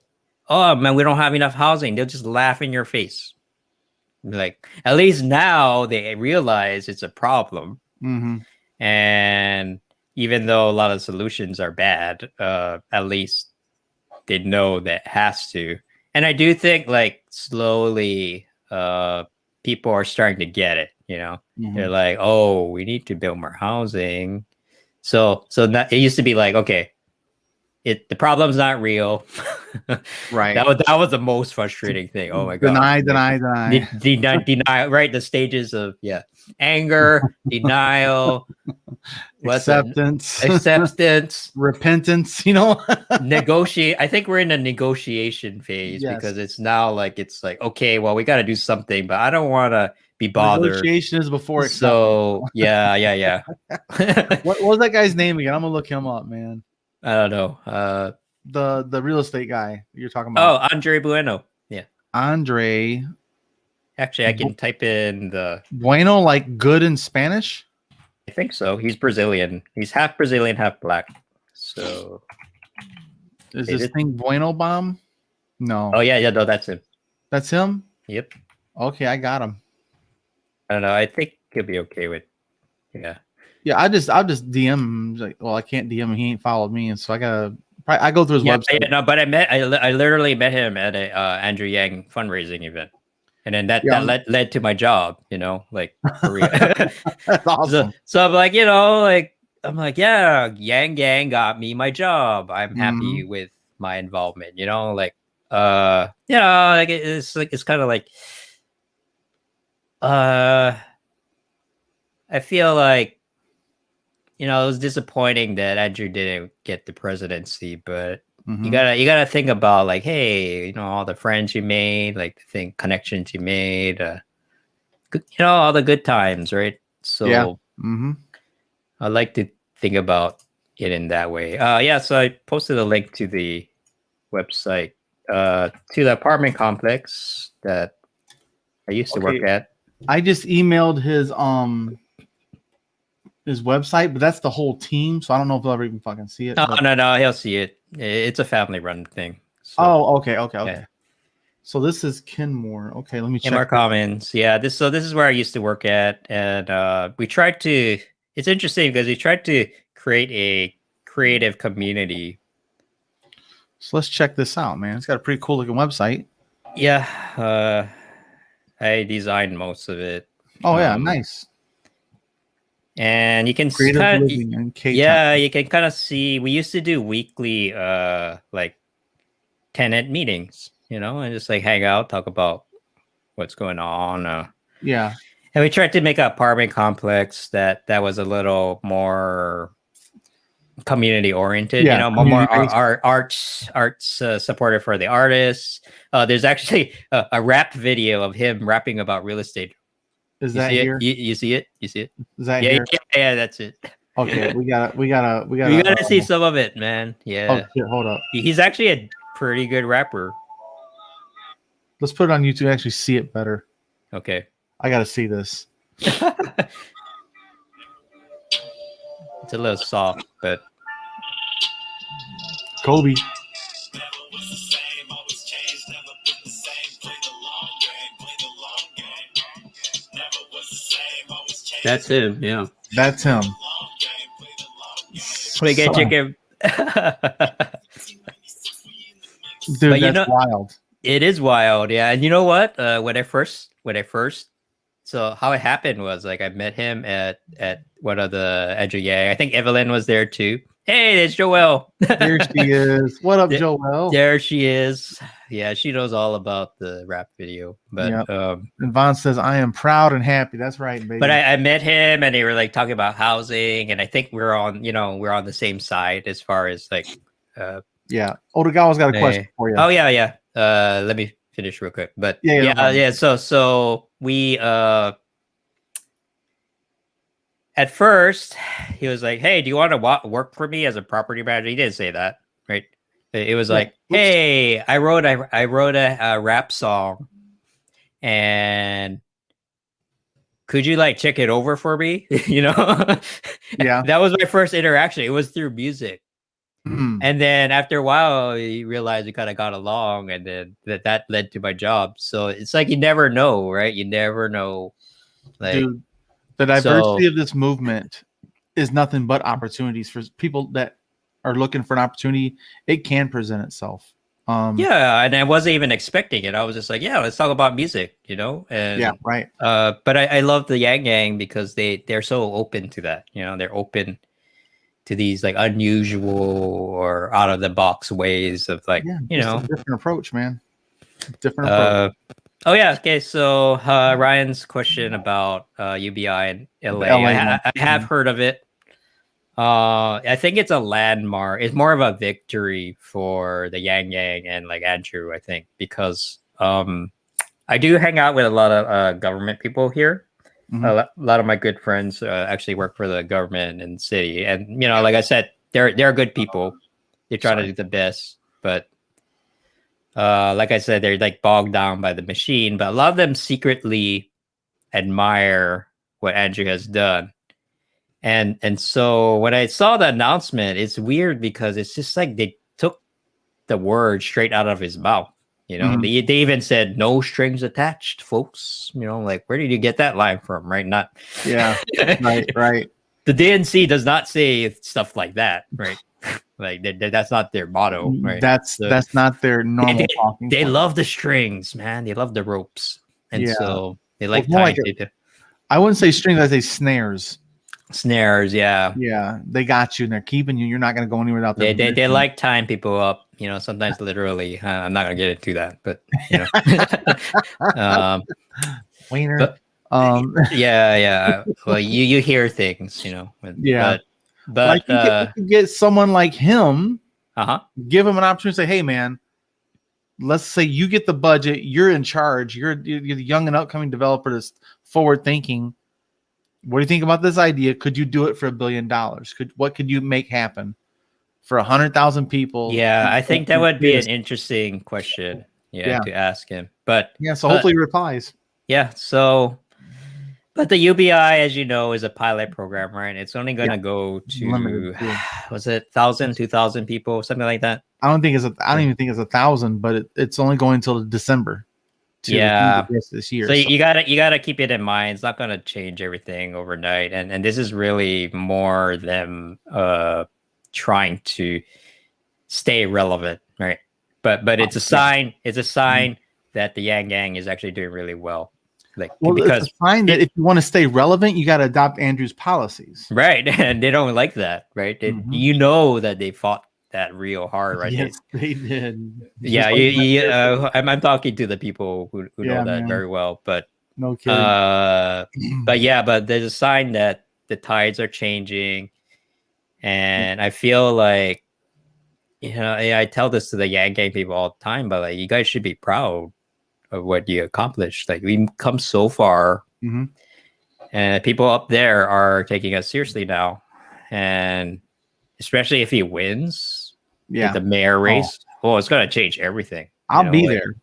oh man, we don't have enough housing. They'll just laugh in your face. Like at least now they realize it's a problem. Mm-hmm. And even though a lot of solutions are bad, at least they know that has to. And I do think slowly people are starting to get it, Mm-hmm. They're like, oh, we need to build more housing. So it used to be like, okay, the problem's not real. Right. That was the most frustrating thing. Oh my god. Deny, right? The stages of anger, denial, acceptance, repentance, negotiate. I think we're in a negotiation phase because it's now it's like, okay, well, we got to do something, but I don't want to be bothered. Negotiation is before acceptance. So yeah. What was that guy's name again? I'm gonna look him up, man. I don't know. The real estate guy you're talking about. Oh, Andre Bueno. Yeah. Andre. Actually, I can type in the Bueno, like good in Spanish. I think so. He's Brazilian. He's half Brazilian, half black. So is this thing Bueno Bomb? No. Oh yeah, no, that's him. That's him? Yep. Okay, I got him. I don't know. I think he'll be okay with. Yeah. Yeah, I'll just DM him. Well, I can't DM him. He ain't followed me, and so I go through his website. Yeah, no, but I literally met him at a Andrew Yang fundraising event, and then that led to my job. Korea. That's awesome. So I'm like, I'm like, yeah, Yang Yang got me my job. I'm happy with my involvement, like like it's kind of like I feel like it was disappointing that Andrew didn't get the presidency, but you gotta think about like, hey, all the friends you made, like the connections you made, all the good times, right? So I like to think about it in that way. So I posted a link to the website, to the apartment complex that I used to work at. I just emailed his website, but that's the whole team, so I don't know if they'll ever even fucking see it. No, he'll see it. It's a family-run thing. So. Okay. Yeah. So this is Kenmore. Okay, let me check. Kenmore Commons. Yeah, this is where I used to work at, and we tried to. It's interesting because we tried to create a creative community. So let's check this out, man. It's got a pretty cool looking website. Yeah, I designed most of it. Oh yeah, nice. And you can you can kind of see. We used to do weekly, like tenant meetings, and just like hang out, talk about what's going on. Yeah. And we tried to make an apartment complex that was a little more community oriented, more arts supportive for the artists. There's actually a rap video of him rapping about real estate. Is that here? You see it? You see it? Is that here? Yeah, that's it. Okay, we gotta see some of it, man. Yeah. Oh shit, hold up. He's actually a pretty good rapper. Let's put it on YouTube and actually see it better. Okay. I gotta see this. It's a little soft, but Kobe. That's him. Yeah. That's him. We can check him. Dude, that's wild. It is wild, yeah. And you know what? When I first, so how it happened was like I met him at one of the Andrew Yang. I think Evelyn was there too. Hey, there's Joelle. There she is. What up, Joelle? There she is. Yeah, she knows all about the rap video. But and Vaughn says, "I am proud and happy." That's right, baby. But I met him, and they were like talking about housing, and I think we're on the same side as far as like. Yeah, Odegawa's got a question for you. Oh yeah. Let me finish real quick. But yeah. So we at first he was like, "Hey, do you want to work for me as a property manager?" He didn't say that, right? It was like, "Hey, I wrote a rap song, and could you like check it over for me?" Yeah, that was my first interaction. It was through music. And then after a while, you realize we kind of got along, and then that led to my job. So it's like you never know, right? You never know. Like, dude, the diversity of this movement is nothing but opportunities for people that are looking for an opportunity. It can present itself. Yeah, and I wasn't even expecting it. I was just like, yeah, let's talk about music, And yeah, right. But I love the Yang Gang because they're so open to that. They're open to these like unusual or out of the box ways of like, a different approach, man. Different approach. Oh yeah. Okay. So Ryan's question about UBI in LA. I have heard of it. I think it's a landmark. It's more of a victory for the Yang Yang and like Andrew, I think, because I do hang out with a lot of government people here. A lot of my good friends actually work for the government and city, and like I said, they're good people. They try to do the best, but like I said, they're like bogged down by the machine. But a lot of them secretly admire what Andrew has done, and so when I saw the announcement, it's weird because it's just like they took the word straight out of his mouth. They even said no strings attached, folks. Like, where did you get that line from? Right? Not. Yeah. Right. The DNC does not say stuff like that, right? Like that's not their motto, right? That's not their normal talking. They love the strings, man. They love the ropes, and so they like tying it. I wouldn't say strings. I say snares. Snares, yeah. Yeah, they got you and they're keeping you. You're not going to go anywhere without them. They like tying people up. sometimes literally. I'm not gonna get into that, but Wiener. But yeah. Well, you hear things, Yeah. but I think if we could get someone like him, give him an opportunity to say, hey, man, let's say you get the budget, you're in charge, you're the young and upcoming developer that's forward thinking. What do you think about this idea? Could you do it for $1 billion? What could you make happen for 100,000 people? Yeah, I think that would be an interesting question. Yeah, to ask him. But so hopefully he replies. Yeah, so but the UBI, as you know, is a pilot program, right? It's only going to go to was it 1,000, 2,000 people, something like that? I don't even think it's 1,000, but it's only going until December. This year. So you gotta keep it in mind. It's not gonna change everything overnight, and this is really more them trying to stay relevant, right? But it's a sign. It's a sign that the Yang Gang is actually doing really well. Because it's a sign that if you want to stay relevant, you got to adopt Andrew's policies, right? And they don't like that, right? You know that they fought that real hard, right? Yes, they did. Yeah, I'm talking to the people who know that very well, but no kidding. But there's a sign that the tides are changing, and I feel like I tell this to the Yang Gang people all the time, but like you guys should be proud of what you accomplished. Like we've come so far, and people up there are taking us seriously now, and especially if he wins. The mayor race. It's gonna change everything. I'll be there.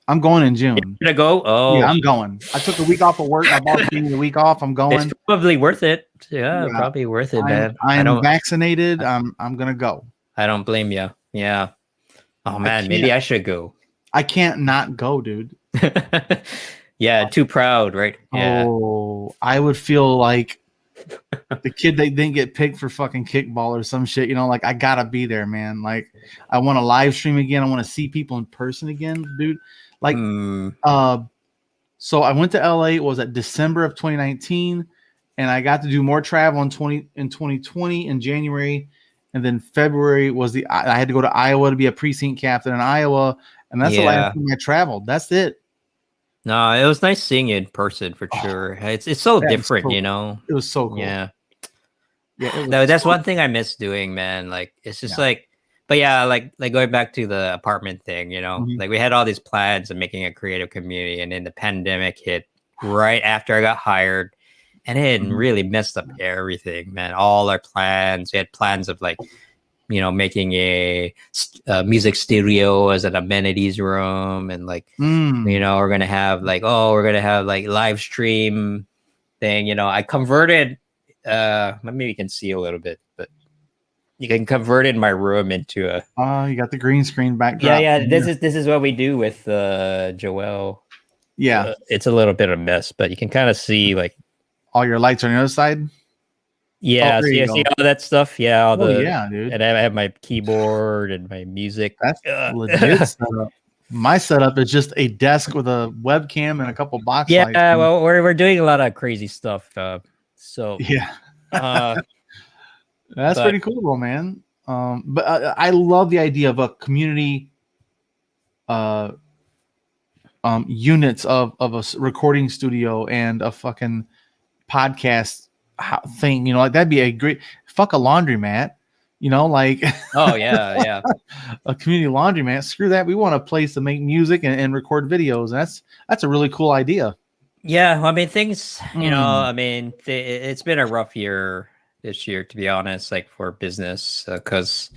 I'm going in June. You're gonna go? Oh, yeah, I'm going. I took a week off of work. My boss gave me the week off. I'm going. It's probably worth it. Yeah, probably worth it, man. I'm vaccinated. I'm gonna go. I don't blame you. Yeah. Oh man, maybe I should go. I can't not go, dude. Yeah, too proud, right? Yeah. Oh, I would feel like the kid that didn't get picked for fucking kickball or some shit, like I gotta be there, man. Like I want to live stream again. I want to see people in person again, dude. Like, so I went to LA. It was at December of 2019, and I got to do more travel in 2020 in January, and then February was I had to go to Iowa to be a precinct captain in Iowa, and that's the last time I traveled. That's it. No, it was nice seeing you in person for sure. It's so different, It was so cool. Yeah. No, that's one thing I miss doing, man. Like it's just like, but yeah, like going back to the apartment thing, like we had all these plans of making a creative community, and then the pandemic hit right after I got hired, and it really messed up everything, man. All our plans. We had plans of like, making a music studio as an amenities room, and like, we're gonna have like live stream thing. I converted. Maybe you can see a little bit, but you can convert in my room into a. Oh, you got the green screen backdrop. Yeah. This is what we do with Joel. Yeah, it's a little bit of a mess, but you can kind of see like all your lights on the other side. Yeah, see all that stuff. Yeah, dude. And I have my keyboard and my music. That's legit setup. My setup is just a desk with a webcam and a couple box lights. Yeah, well, we're doing a lot of crazy stuff. So that's pretty cool, though, man. But I love the idea of a community units of a recording studio and a fucking podcast thing, like that'd be a great fuck a laundromat, like oh yeah a community laundromat. Screw that, we want a place to make music and record videos. That's a really cool idea. Yeah, well, I mean things, it's been a rough year this year, to be honest, like for business, because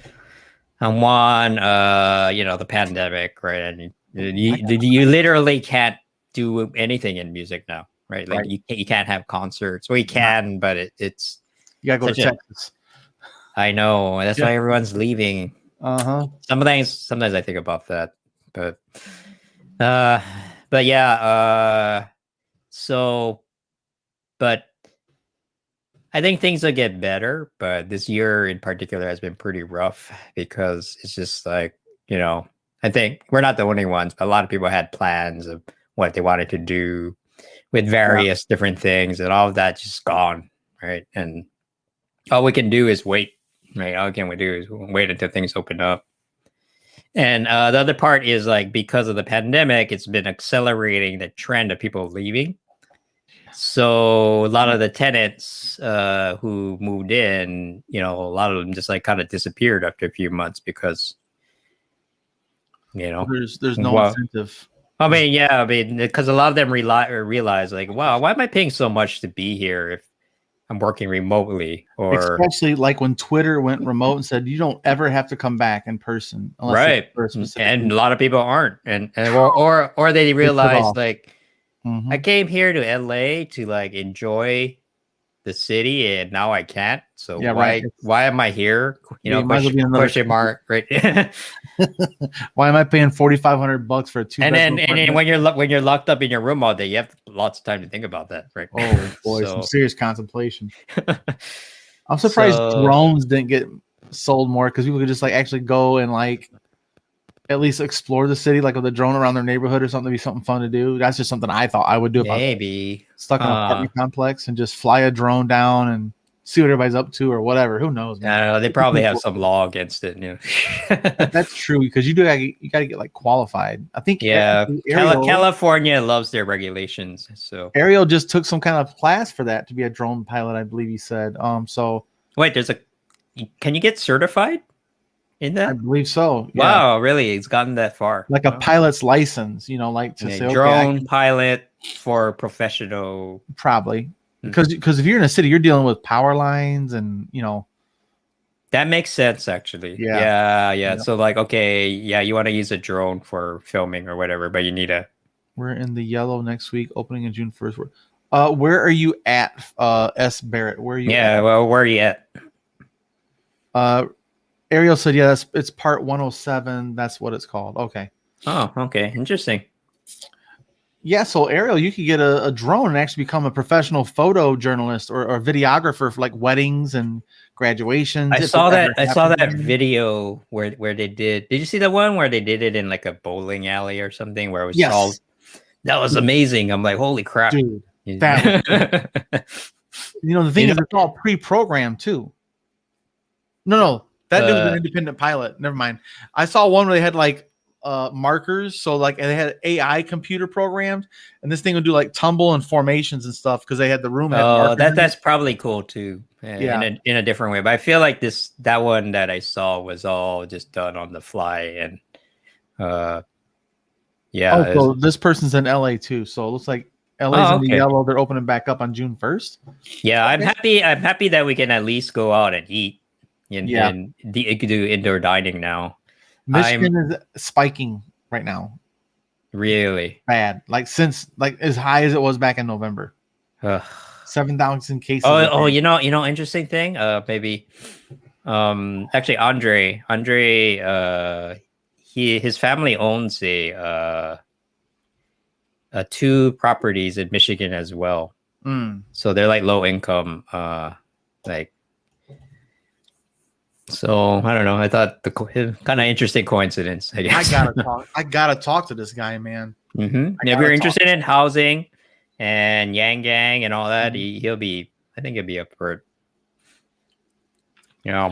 on one, the pandemic, right, and you literally can't do anything in music now. Right, like you can't have concerts. Well, you can, but it's you gotta go to Texas. I know, that's why everyone's leaving. Sometimes I think about that, but yeah. So, but I think things will get better. But this year in particular has been pretty rough because it's just like I think we're not the only ones, but a lot of people had plans of what they wanted to do with various different things, and all of that's just gone, right? And all we can do is wait, right? All we can do is wait until things open up. And the other part is like because of the pandemic, it's been accelerating the trend of people leaving. So a lot of the tenants who moved in, a lot of them just like kind of disappeared after a few months because, there's no incentive. I mean, because a lot of them realize like, wow, why am I paying so much to be here if I'm working remotely? Or especially like when Twitter went remote and said you don't ever have to come back in person, right? And a lot of people aren't, and or they realize like. Mm-hmm. I came here to LA to like enjoy the city, and now I can't. So why am I here? Question mark, right? Why am I paying $4,500 for a 2 And then when you're locked up in your room all day, you have lots of time to think about that, right? Oh boy, some serious contemplation. I'm surprised drones didn't get sold more because people could just like actually go and like at least explore the city, like with a drone around their neighborhood or something. To be something fun to do. That's just something I thought I would do. Maybe stuck in an apartment complex and just fly a drone down and see what everybody's up to or whatever. Who knows? Man? I don't know. They probably have some law against it. That's true because you got to get like qualified. I think. Yeah, California loves their regulations. So Ariel just took some kind of class for that to be a drone pilot. I believe he said. So wait, can you get certified? In that? I believe so. Wow, really? It's gotten that far. Like a pilot's license, like to say drone pilot for professional. Probably because if you're in a city, you're dealing with power lines and that makes sense actually. Yeah. So like, okay, you want to use a drone for filming or whatever, but you need a. We're in the yellow next week, opening in June 1st. Where are you at, S. Barrett? Where are you? Yeah, well, where are you at? Ariel said, yeah, it's part 107. That's what it's called. Okay. Oh, okay. Interesting. Yeah, so Ariel, you could get a drone and actually become a professional photojournalist or videographer for like weddings and graduations. I saw that video where they did you see the one where they did it in like a bowling alley or something where it was all that was amazing. I'm like, holy crap. Dude, that the thing is it's all pre-programmed too. No. That dude was an independent pilot. Never mind. I saw one where they had like markers. So like they had AI computer programmed, and this thing would do like tumble and formations and stuff because they had the room. That's probably cool too. In a different way. But I feel like that one that I saw was all just done on the fly and so this person's in LA too. So it looks like LA's in the yellow. They're opening back up on June 1st. Yeah, I'm happy that we can at least go out and eat. You can do indoor dining now. Michigan is spiking right now. Really bad. Like since like as high as it was back in November. 7,000 cases. Interesting thing. Maybe. Actually, Andre. His family owns a 2 properties in Michigan as well. So they're like low income. So I don't know. I thought the kind of interesting coincidence. I guess I gotta talk to this guy, man. If you're interested in housing and Yang Gang and all that, he'll be. I think he'll be up for it.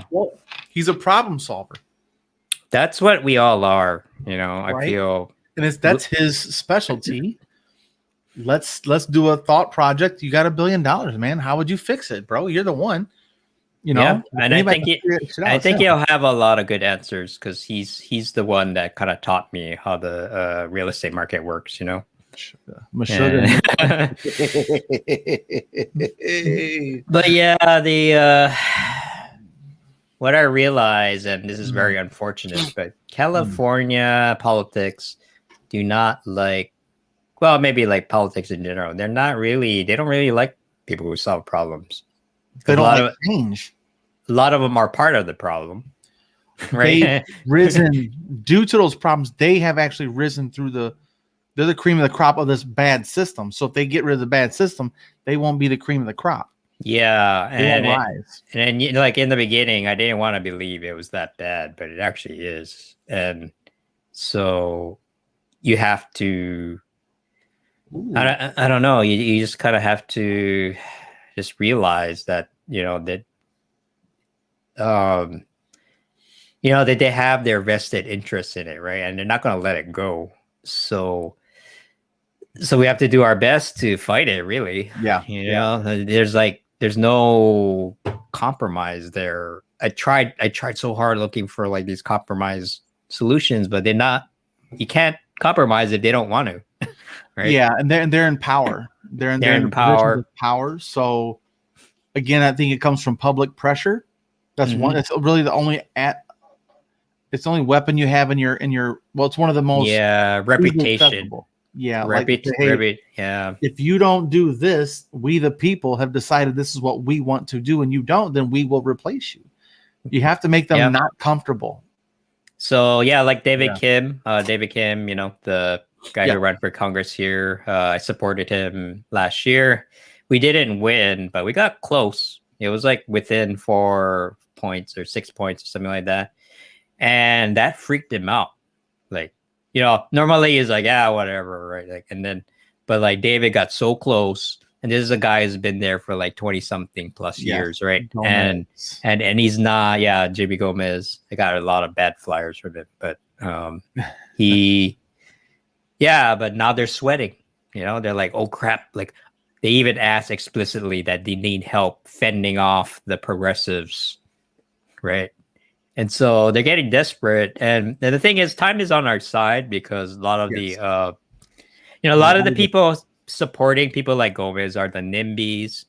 Well, he's a problem solver. That's what we all are. Right? I feel, and that's his specialty. Let's do a thought project. You got $1 billion, man. How would you fix it, bro? You're the one. And I think he'll have a lot of good answers because he's the one that kind of taught me how the real estate market works. But what I realize, and this is very unfortunate, but California politics do not maybe like politics in general. They don't really like people who solve problems. They don't like change. A lot of them are part of the problem, right? They've risen due to those problems. They have actually risen they're the cream of the crop of this bad system. So if they get rid of the bad system, they won't be the cream of the crop. Yeah, and like in the beginning, I didn't want to believe it was that bad, but it actually is. And so you have to. I don't know. You just kind of have to just realize that that you know, they have their vested interest in it, right? And they're not going to let it go. So we have to do our best to fight it, really. Yeah. You know, there's no compromise there. I tried so hard looking for like these compromise solutions, but you can't compromise if they don't want to. Right? Yeah, and they're in power. They're in power. Of power. So again, I think it comes from public pressure. That's one. It's really the only it's the only weapon you have in your. Well, it's one of the most reputation. Yeah, yeah. If you don't do this, we the people have decided this is what we want to do, and you don't, then we will replace you. You have to make them not comfortable. So yeah, like David Kim, you know, the guy who ran for Congress here. I supported him last year. We didn't win, but we got close. It was like within 4 points or 6 points or something like that. And that freaked him out. Like, you know, normally he's like, yeah, whatever, right? Like, and then, but like David got so close, and this is a guy who's been there for like 20 something plus years, right? Gomez. And he's not, JB Gomez. I got a lot of bad flyers from it, but but now they're sweating. You know, they're like, oh crap! Like they even asked explicitly that they need help fending off the progressives, right? And so they're getting desperate. And the thing is, time is on our side because a lot of the people supporting people like Gomez are the NIMBYs.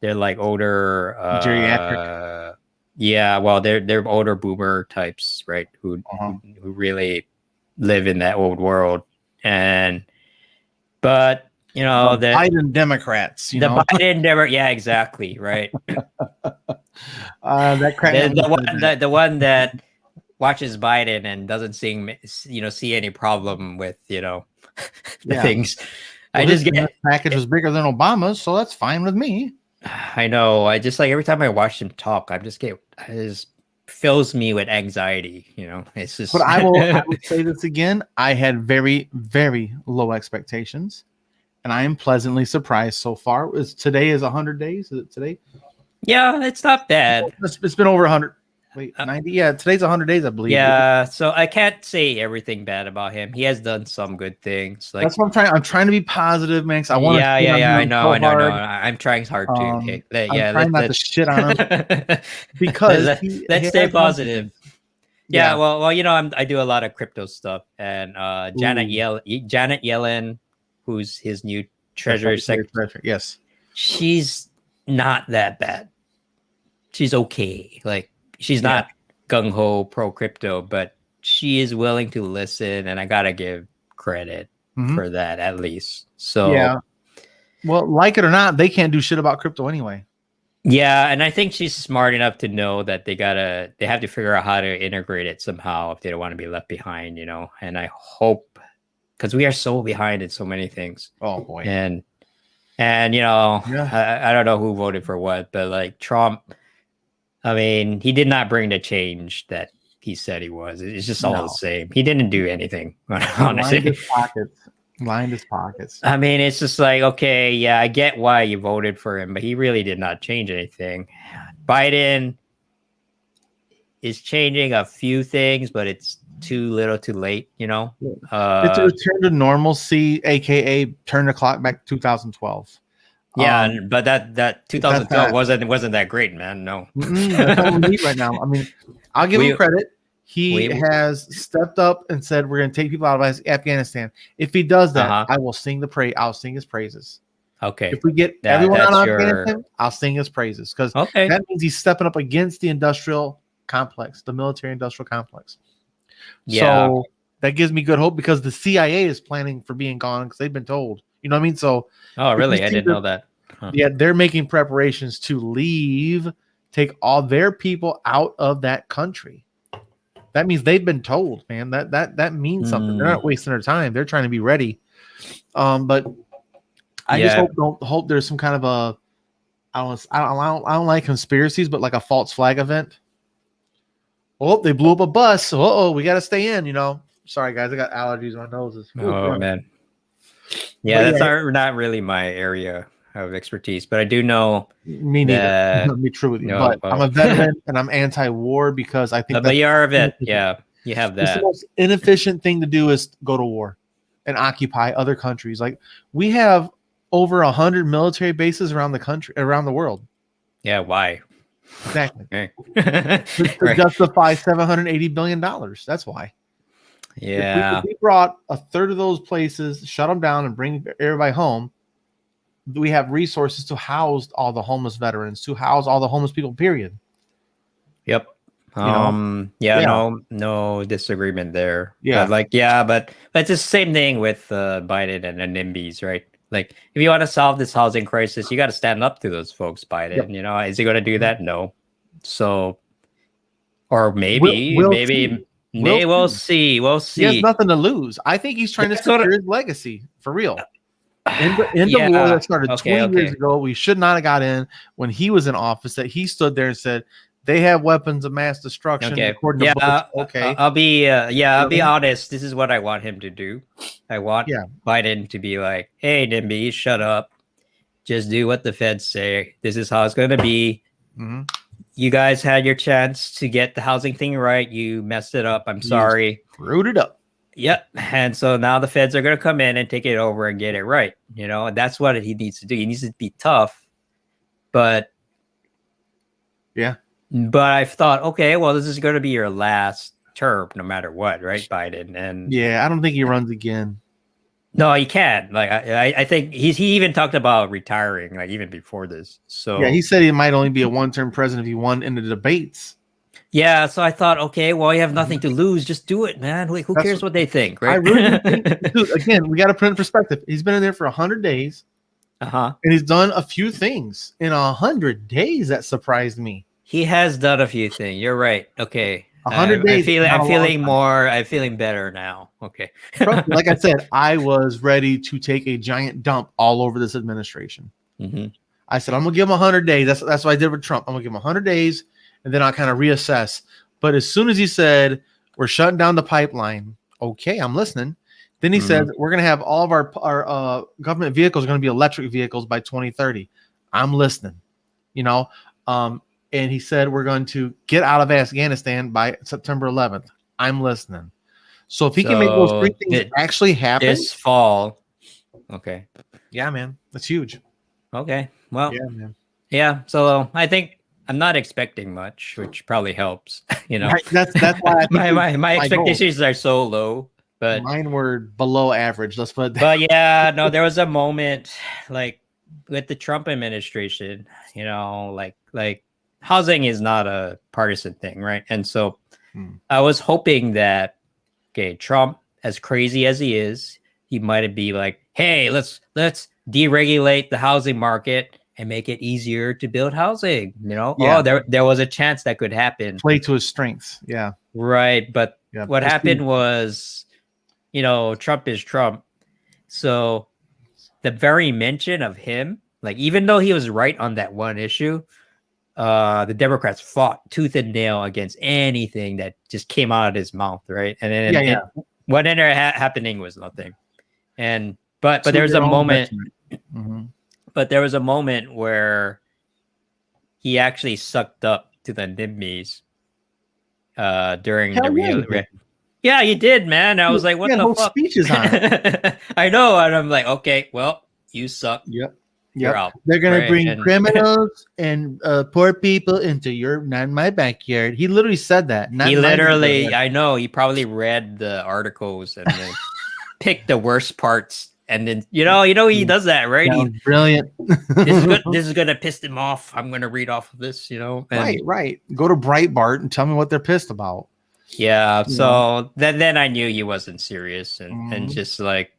They're like older, geriatric. Yeah, well, they're older boomer types, right? Who really live in that old world. But you know, the Biden Democrats, Biden exactly, right. The one that watches Biden and doesn't see any problem with the things. Well, this package was bigger than Obama's, so that's fine with me. I know. I just like every time I watch him talk, it just fills me with anxiety. You know, it's just. But I will say this again. I had very, very low expectations, and I am pleasantly surprised so far. Today is 100 days? Is it today? Yeah, it's not bad. It's been over 100. Wait, 90? Yeah, today's 100 days, I believe. Yeah, so I can't say everything bad about him. He has done some good things. Like that's what I'm trying to be positive, man. I want. I know. I'm trying hard to. I'm trying not to shit on him because let's stay positive. Yeah, well, I do a lot of crypto stuff, and Janet Yellen, who's his new Treasury Secretary. Yes, she's not that bad. She's okay. Like. She's not gung-ho pro-crypto, but she is willing to listen, and I got to give credit for that at least. So, yeah. Well, like it or not, they can't do shit about crypto anyway. Yeah, and I think she's smart enough to know that they have to figure out how to integrate it somehow if they don't want to be left behind, And I hope, because we are so behind in so many things. Oh, boy. And I don't know who voted for what, but like Trump... I mean, he did not bring the change that he said he was. It's just all the same. He didn't do anything, honestly. Lined his pockets. I mean, it's just like, okay, yeah, I get why you voted for him, but he really did not change anything. Biden is changing a few things, but it's too little too late, It's a return to normalcy, a.k.a. turn the clock back to 2012. Yeah, but that 2012 wasn't that great, man. No, that's all we need right now. I mean, I'll give him credit. He has stepped up and said we're going to take people out of Afghanistan. If he does that, I will sing I'll sing his praises. Okay. If we get everyone out of Afghanistan, I'll sing his praises because that means he's stepping up against the industrial complex, the military industrial complex. Yeah. So that gives me good hope because the CIA is planning for being gone because they've been told. You know what I mean? So, oh, really? I didn't know that. Huh. Yeah, they're making preparations to leave, take all their people out of that country. That means they've been told, man. That means something. They're not wasting their time. They're trying to be ready. But I just hope there's some kind of a I don't like conspiracies, but like a false flag event. Oh, they blew up a bus. We got to stay in. Sorry guys, I got allergies on my noses. Oh man. Yeah, that's not really my area. have expertise, but I do know. Me neither. Let me be true with you. But I'm a veteran and I'm anti-war because I think but you are a vet. Yeah, you have that. The most inefficient thing to do is go to war and occupy other countries. Like we have over 100 military bases around the country, around the world. Yeah, why? Exactly. to justify $780 billion. That's why. Yeah. If we brought a third of those places, shut them down, and bring everybody home, we have resources to house all the homeless veterans, to house all the homeless people, period. Yep. No disagreement there. Yeah. But it's the same thing with Biden and the NIMBYs, right? Like, if you want to solve this housing crisis, you got to stand up to those folks, Biden. Yep. You know, is he going to do that? No. So, or maybe, we'll see. We'll see. He has nothing to lose. I think he's trying to secure his legacy for real. In the war that started 20 years ago, we should not have got in when he was in office. That he stood there and said they have weapons of mass destruction. Okay. According to I'll be honest. This is what I want him to do. I want Biden to be like, "Hey, NIMBY, shut up. Just do what the feds say. This is how it's going to be. Mm-hmm. You guys had your chance to get the housing thing right. You messed it up. I'm sorry. Screwed it up." Yep. And so now the feds are going to come in and take it over and get it right. You know, and that's what he needs to do. He needs to be tough. But I thought, okay, well, this is going to be your last term, no matter what, right, Biden? And I don't think he runs again. No, he can't. Like, I think he even talked about retiring, like even before this. So he said he might only be a one-term president if he won in the debates. Yeah, so I thought, okay, well, you have nothing to lose. Just do it, man. Like, who cares what they think, right? I really think, dude, again, we got to put in perspective. He's been in there for 100 days. And he's done a few things in 100 days that surprised me. He has done a few things. You're right. Okay. 100 days. I'm feeling better now. Okay. Like I said, I was ready to take a giant dump all over this administration. Mm-hmm. I said, I'm going to give him 100 days. That's what I did with Trump. I'm going to give him 100 days. And then I'll kind of reassess. But as soon as he said, we're shutting down the pipeline, okay, I'm listening. Then he said, we're going to have all of our government vehicles are going to be electric vehicles by 2030. I'm listening, you know. And he said, we're going to get out of Afghanistan by September 11th. I'm listening. So if he can make those three things actually happen. This fall. Okay. Yeah, man. That's huge. Okay. Well, yeah, man. Yeah. So I think I'm not expecting much, which probably helps. You know, that's why I my expectations are so low. But mine were below average. Let's put it that. But yeah, no, there was a moment like with the Trump administration, you know, like housing is not a partisan thing, right? And so I was hoping that Trump, as crazy as he is, he might be like, hey, let's deregulate the housing market and make it easier to build housing. You know, there was a chance that could happen. Play to his strengths. Yeah. Right. But what happened was, you know, Trump is Trump. So the very mention of him, like, even though he was right on that one issue, the Democrats fought tooth and nail against anything that just came out of his mouth. Right. And then what ended up happening was nothing. And, but there's a moment, but there was a moment where he actually sucked up to the NIMBYs during the real. Yeah, you did, man. I was like, what the fuck? Speeches on it. I know. And I'm like, okay, well, you suck. Yep. You're out. They're going to bring criminals and poor people into not my backyard. He literally said that. He literally, I know. He probably read the articles and then picked the worst parts. And then, you know, he does that, right? Brilliant. This is going to piss him off. I'm going to read off of this, you know? And, right. Go to Breitbart and tell me what they're pissed about. Yeah. So then I knew he wasn't serious and just like,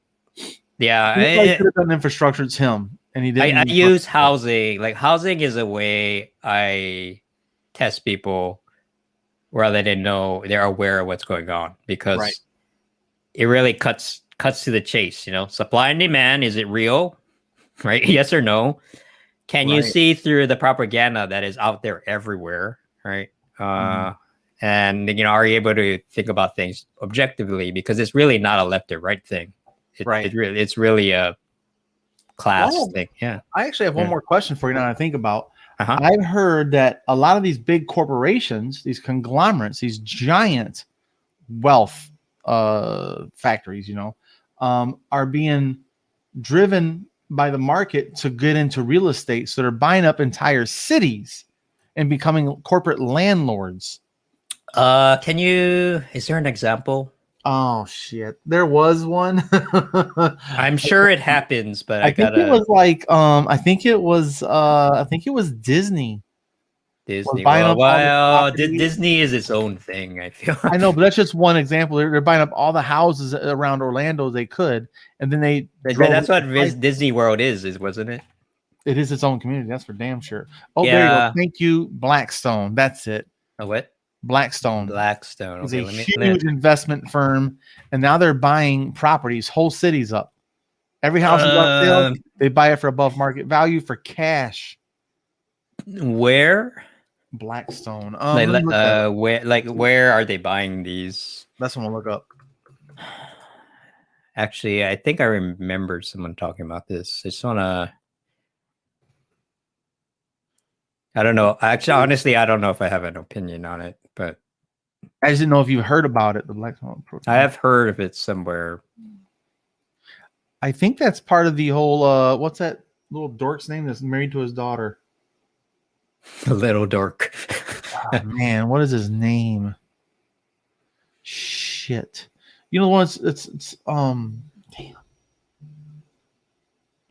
yeah. He could have done infrastructure. It's him. And he didn't. I use housing. Like, housing is a way I test people rather than know they're aware of what's going on, because it really cuts to the chase, you know. Supply and demand, is it real? Right? Yes or no? Can you see through the propaganda that is out there everywhere? Right? And, you know, are you able to think about things objectively? Because it's really not a left or right thing. It's really a class Wow. thing. Yeah. I actually have one more question for you now that I think about. Uh-huh. I've heard that a lot of these big corporations, these conglomerates, these giant wealth factories, are being driven by the market to get into real estate. So they're buying up entire cities and becoming corporate landlords. Is there an example? Oh shit. There was one. I'm sure it happens, but I think it was like I think it was Disney. was Disney. buying up all the properties. Disney is its own thing, I feel. I know, but that's just one example. They're buying up all the houses around Orlando they could, and then they That's what Disney World is, wasn't it? It is its own community. That's for damn sure. Oh, there you go. Thank you, Blackstone. That's it. Oh, what? Blackstone. Blackstone. Okay, is a huge investment firm, and now they're buying properties, whole cities up. Every house is up sale. They buy it for above market value for cash. Where? Blackstone. Where are they buying these? That's what I'll look up. Actually, I think I remember someone talking about this. I just wanna. I don't know. Actually, honestly, I don't know if I have an opinion on it, but I just didn't know if you've heard about it. The Blackstone program. I have heard of it somewhere. I think that's part of the whole. What's that little dork's name that's married to his daughter? The little dork. Oh, man, what is his name? Shit. You know what? It's damn.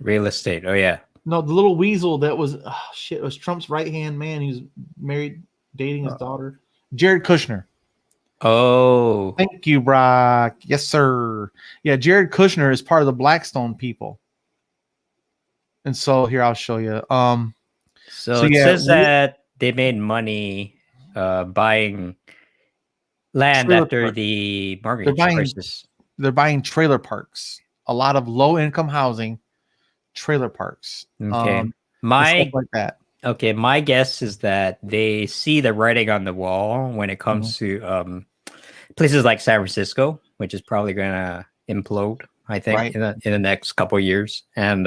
Real estate. Oh yeah. No, the little weasel that was it was Trump's right-hand man. He was married, dating his daughter. Jared Kushner. Oh. Thank you, Brock. Yes, sir. Yeah, Jared Kushner is part of the Blackstone people. And so here I'll show you. So it says that they made money buying land after the mortgage crisis. They're buying trailer parks. A lot of low-income housing, trailer parks. Okay. Stuff like that. Okay, my guess is that they see the writing on the wall when it comes to places like San Francisco, which is probably going to implode, I think, in the next couple of years. And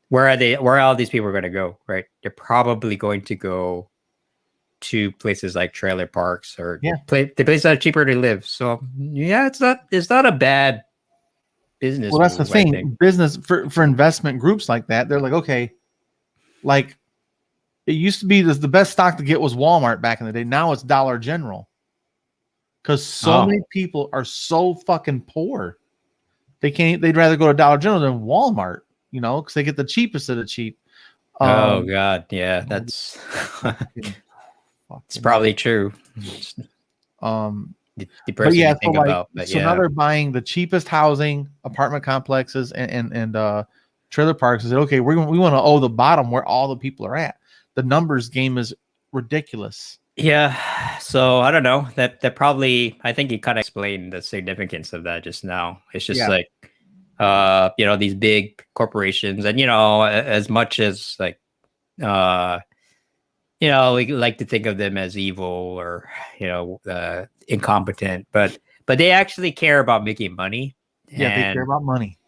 where are all these people going to go, right? They're probably going to go to places like trailer parks or the places that are cheaper to live. So yeah, it's not a bad business. Well, that's the thing. Business for investment groups like that, they're like, okay, like it used to be the best stock to get was Walmart back in the day. Now it's Dollar General. Because many people are so fucking poor. They'd rather go to Dollar General than Walmart, because they get the cheapest of the cheap. Oh God. Yeah. That's, it's probably true. But yeah, now they're buying the cheapest housing, apartment complexes, and trailer parks. And said, okay, we want to owe the bottom where all the people are at. The numbers game is ridiculous. Yeah, so I don't know. That probably, I think you kind of explained the significance of that just now. It's just like, these big corporations, and as much as like, we like to think of them as evil or incompetent, but they actually care about making money. Yeah, they care about money.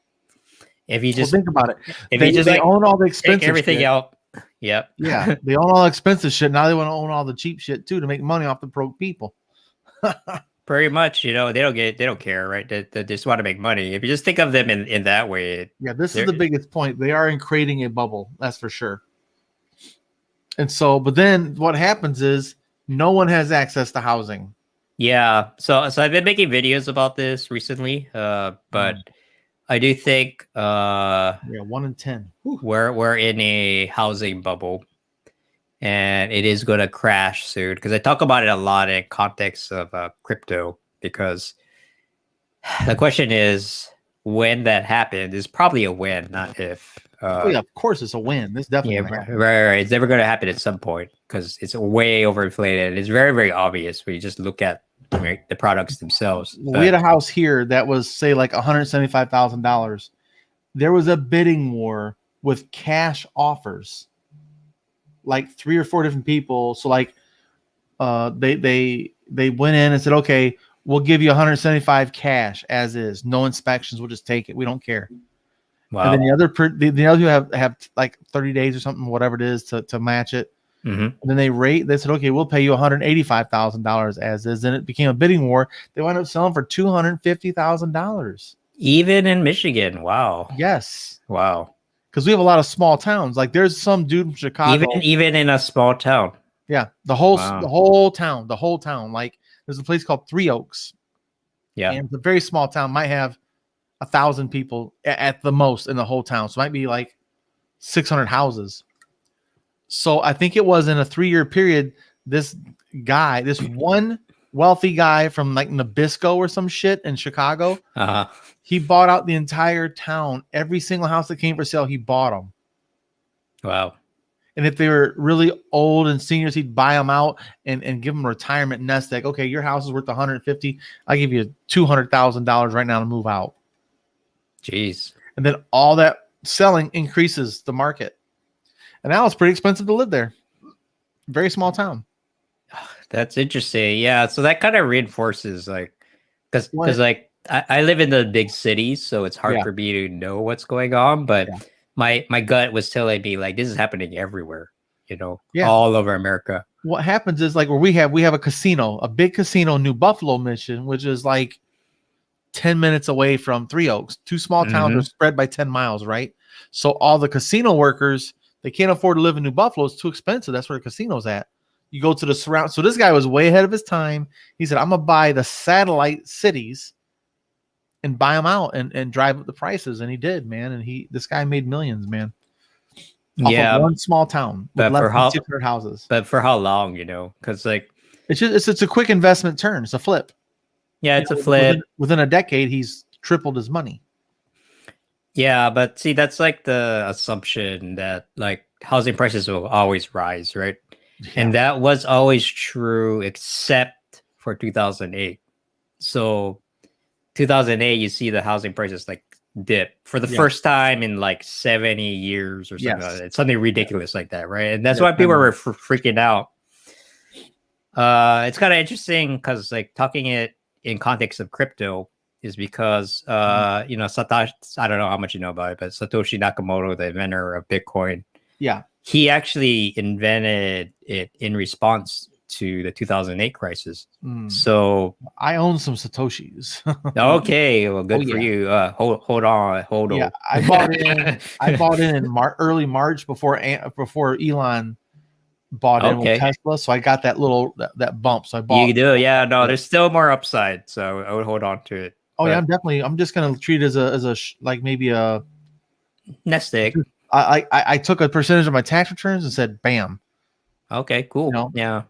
If you just think about it, if you just own all the expensive everything out. Yep. Yeah, they own all the expensive shit. Now they want to own all the cheap shit too to make money off the broke people. Pretty much, they don't care, right? They just want to make money. If you just think of them in that way. Yeah, this is the biggest point. They are creating a bubble, that's for sure. And so, but then what happens is no one has access to housing. Yeah. So I've been making videos about this recently, but I do think 1 in 10. We're in a housing bubble, and it is going to crash soon. Because I talk about it a lot in context of crypto. Because the question is, when that happens, is probably a when, not if. Of course, it's a win. This definitely right. It's never going to happen at some point because it's way overinflated. It's very, very obvious when you just look at the products themselves. We had a house here that was, say, like $175,000. There was a bidding war with cash offers, like 3 or 4 different people. So like, they went in and said, okay, we'll give you 175 cash as is, no inspections. We'll just take it. We don't care. Wow. And then the other who have like 30 days or something, whatever it is, to match it. And then they said, okay, we'll pay you $185,000 as is. And it became a bidding war. They wound up selling for $250,000. Even in Michigan. Wow. Yes. Wow. Because we have a lot of small towns. Like there's some dude from Chicago. Even in a small town. Yeah. The whole town. Like there's a place called Three Oaks. Yeah. And it's a very small town. Might have 1,000 people at the most in the whole town. So it might be like 600 houses. So I think it was in a 3-year period, this one wealthy guy from like Nabisco or some shit in Chicago, he bought out the entire town. Every single house that came for sale, he bought them. Wow. And if they were really old and seniors, he'd buy them out and give them a retirement nest egg. Okay, your house is worth $150. I'll give you $200,000 right now to move out. Jeez. And then all that selling increases the market. And now it's pretty expensive to live there. Very small town. That's interesting. Yeah. So that kind of reinforces because like I live in the big cities, so it's hard for me to know what's going on. But my gut was telling me like this is happening everywhere, all over America. What happens is like where we have a casino, a big casino in New Buffalo, Michigan, which is like 10 minutes away from Three Oaks. Two small towns are spread by 10 miles, right? So all the casino workers, they can't afford to live in New Buffalo. It's too expensive. That's where the casino's at. You go to the surround. So this guy was way ahead of his time. He said, I'm going to buy the satellite cities and buy them out and drive up the prices. And he did, man. And this guy made millions, man. Off of one small town with less than 600 houses. But for how long, because like it's a quick investment turn. It's a flip. Yeah, it's a flip. Within a decade, he's tripled his money. Yeah, but see, that's like the assumption that like housing prices will always rise, right? Yeah. And that was always true except for 2008. So 2008, you see the housing prices like dip for the first time in like 70 years or something. Like that. It's something ridiculous like that, right? And that's why people were freaking out. It's kind of interesting because like talking it in context of crypto is because Satoshi, I don't know how much you know about it, but Satoshi Nakamoto, the inventor of Bitcoin, he actually invented it in response to the 2008 crisis. So I own some Satoshis. Okay, well, good for you. Hold on. Yeah, I bought in early March before Elon bought in with Tesla, so I got that bump. So I bought. You do, yeah. No, there's still more upside, so I would hold on to it. Oh yeah, I'm just gonna treat it as a like maybe a nest egg. I took a percentage of my tax returns and said, bam. Okay, cool. Yeah.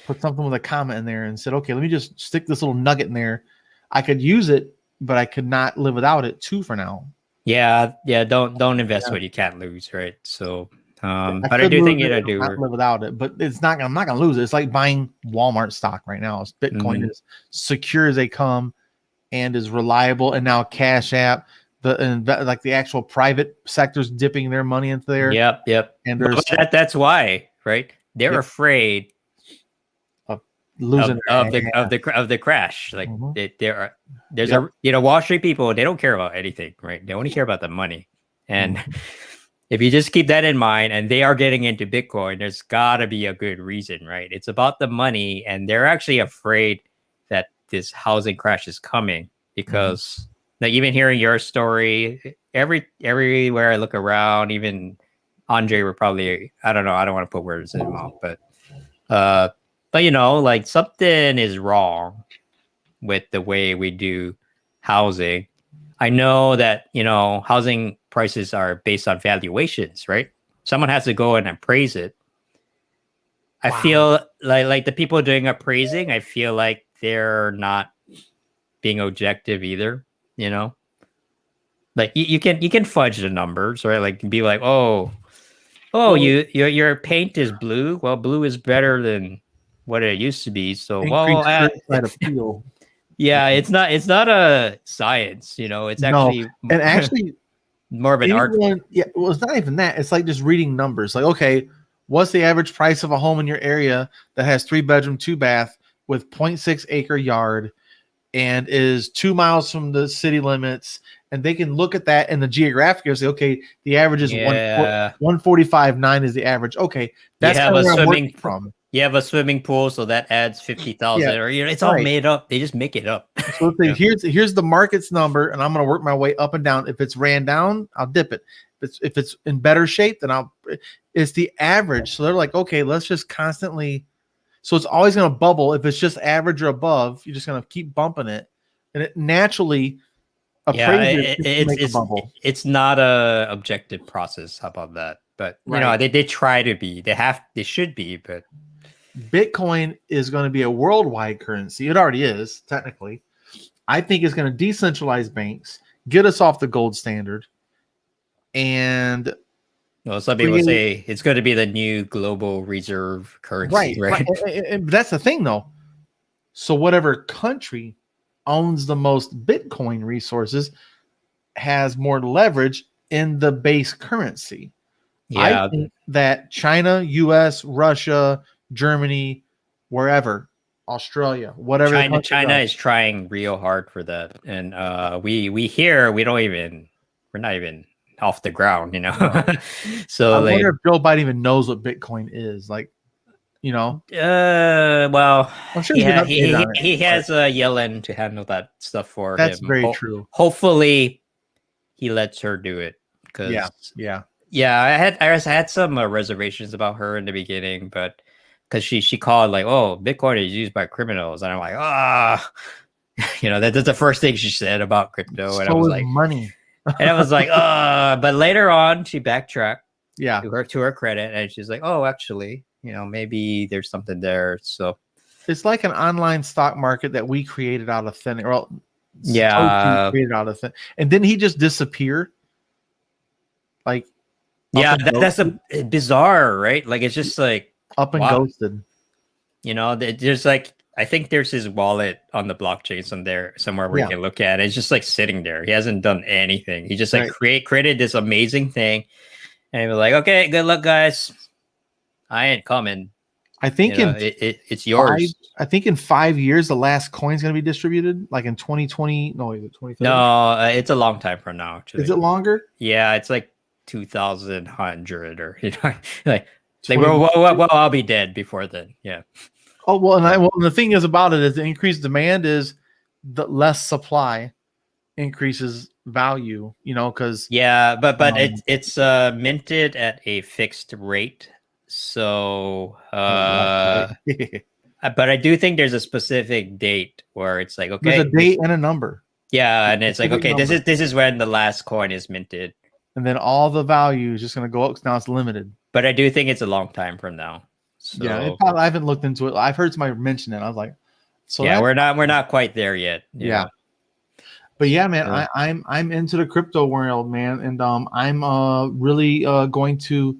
Put something with a comma in there and said, okay, let me just stick this little nugget in there. I could use it, but I could not live without it too for now. Yeah. Don't invest what you can't lose, right? So, but I do think it'll do. Not live without it, but I'm not gonna lose it. It's like buying Walmart stock right now. Bitcoin is secure as they come and is reliable, and now Cash App. Like the actual private sector's dipping their money into there. Yep. And that's why, right? They're afraid of losing of the crash. Like Wall Street people, they don't care about anything, right? They only care about the money. And if you just keep that in mind, and they are getting into Bitcoin, there's gotta be a good reason, right? It's about the money, and they're actually afraid that this housing crash is coming because. Like even hearing your story, everywhere I look around, even Andre would probably, I don't know, I don't want to put words in his mouth, but like something is wrong with the way we do housing. I know that, housing prices are based on valuations, right? Someone has to go and appraise it. I feel like the people doing appraising, I feel like they're not being objective either. Like you can fudge the numbers, right? Like be like, your paint is blue. Well, blue is better than what it used to be. So yeah, it's not a science, it's actually more of an art. Yeah, well, it's not even that. It's like just reading numbers. Like, okay, what's the average price of a home in your area that has 3-bedroom, 2-bath with 0.6 acre yard and is 2 miles from the city limits and they can look at that in the geographic and say, okay, the average is 145.9 is the average. Okay, that's you have a swimming from. You have a swimming pool, so that adds 50,000, or it's all made up. They just make it up. So let's say here's the market's number, and I'm going to work my way up and down. If it's ran down, I'll dip it. If it's in better shape, then it's the average. So they're like, okay, let's just constantly. So it's always going to bubble. If it's just average or above, you're just going to keep bumping it, and it naturally. It's not a objective process. How about that? But you know, they try to be. They should be, but. Bitcoin is going to be a worldwide currency. It already is, technically. I think it's going to decentralize banks, get us off the gold standard, and some people say it's going to be the new global reserve currency. Right. And that's the thing, though. So whatever country owns the most Bitcoin resources has more leverage in the base currency. I think that China, US, Russia, Germany, wherever, Australia, whatever. China is trying real hard for that, and we're not even off the ground, you know. So I wonder if Joe Biden even knows what Bitcoin is, like, you know. Well, I'm sure he has Yellen to handle that stuff for him. That's very true. Hopefully, he lets her do it because I had some reservations about her in the beginning, but. Because she called like, oh, Bitcoin is used by criminals, and I'm like, you know, that's the first thing she said about crypto, and I was like, money, and I was like, but later on she backtracked, to her credit, and she's like, oh, actually, you know, maybe there's something there. So it's like an online stock market that we created out of thin air. Well, created out of thin, and didn't he just disappear? Like, that's a bizarre, right? Like it's just like. Up and ghosted. You know, there's like I think there's his wallet on the blockchain somewhere where you can look at it. It's just like sitting there. He hasn't done anything. He just like created this amazing thing, and he was like, "Okay, good luck, guys. I ain't coming." I think it's yours. I think in 5 years the last coin's going to be distributed, like in 2020. No, is it 2030? No, it's a long time from now. Actually. Is it longer? Yeah, it's like 2100 or you know like. Like, well, I'll be dead before then. Yeah. Oh well, and the thing is about it is the increased demand is the less supply increases value. You know, because but it's minted at a fixed rate. So, but I do think there's a specific date where it's like okay, there's a date and a number. Yeah, and it's like okay, number. this is when the last coin is minted, and then all the value is just going to go up because now it's limited. But I do think it's a long time from now. So, I haven't looked into it. I've heard somebody mention it. I was like, we're not quite there yet. Yeah. But yeah, man, I'm into the crypto world, man, and I'm really going to.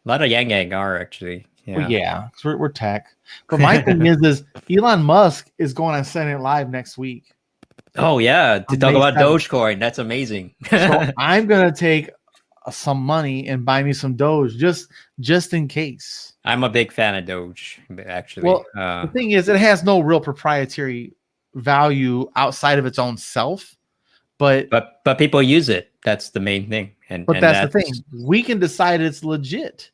A lot of Yang are actually. Yeah, because we're tech. But my thing is Elon Musk is going on Saturday Night Live next week. Oh yeah, to talk about Dogecoin. That's amazing. So I'm gonna take some money and buy me some Doge just in case. I'm a big fan of Doge, actually. Well, the thing is, it has no real proprietary value outside of its own self, but people use it. That's the main thing. But that's the thing. We can decide it's legit.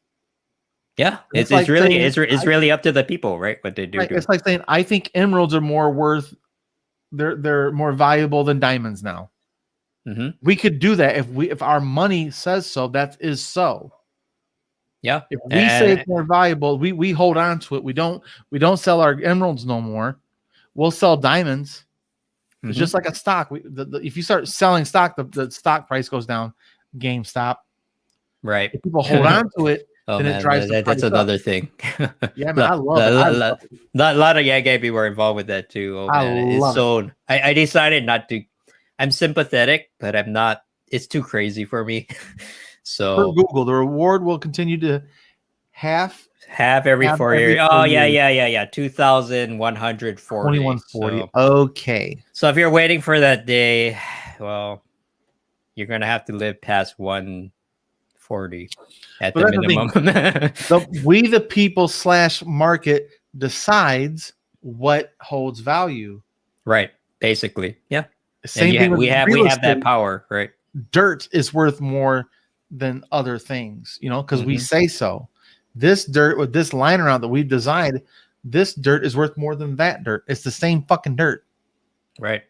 Yeah, it's like really up to the people, right? What they do. Right, it's like saying I think emeralds are more worth. They're more valuable than diamonds now. Mm-hmm. We could do that if our money says so. That is so. Yeah. If we say it's more valuable, we hold on to it. We don't sell our emeralds no more. We'll sell diamonds. Mm-hmm. It's just like a stock. If you start selling stock, the stock price goes down. GameStop. Right. If people hold on to it, then it drives the price that's another thing. Yeah, man, I love it. A lot of Yang people were involved with that too. Oh, man. I decided not to. I'm sympathetic, but I'm not. It's too crazy for me. So for Google, the reward will continue to half every 4 years. Oh yeah. 2,140. 2140. So, okay. So if you're waiting for that day, well, you're gonna have to live past 140 at the minimum. We the people / market decides what holds value. Right. Basically, yeah. Same thing with we have real estate. that power, right? Dirt is worth more than other things, you know, because we say so. This dirt with this line around that we've designed, this dirt is worth more than that dirt. It's the same fucking dirt. Right.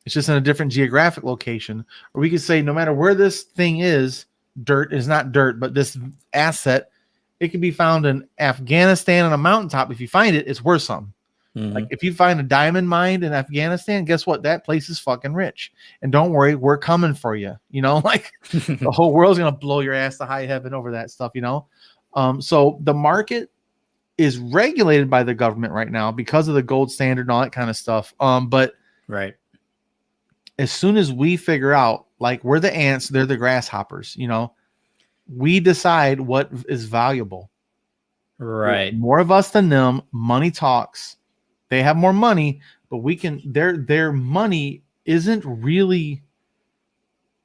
It's just in a different geographic location. Or we could say no matter where this thing is, dirt is not dirt, but this asset, it can be found in Afghanistan on a mountaintop. If you find it, it's worth something. Like if you find a diamond mine in Afghanistan, guess what? That place is fucking rich. And don't worry, we're coming for you. You know, like the whole world's gonna blow your ass to high heaven over that stuff, you know? So the market is regulated by the government right now because of the gold standard and all that kind of stuff. But right. As soon as we figure out, like, we're the ants, they're the grasshoppers, you know, we decide what is valuable. Right. More of us than them. Money talks. They have more money, but we can, their money isn't really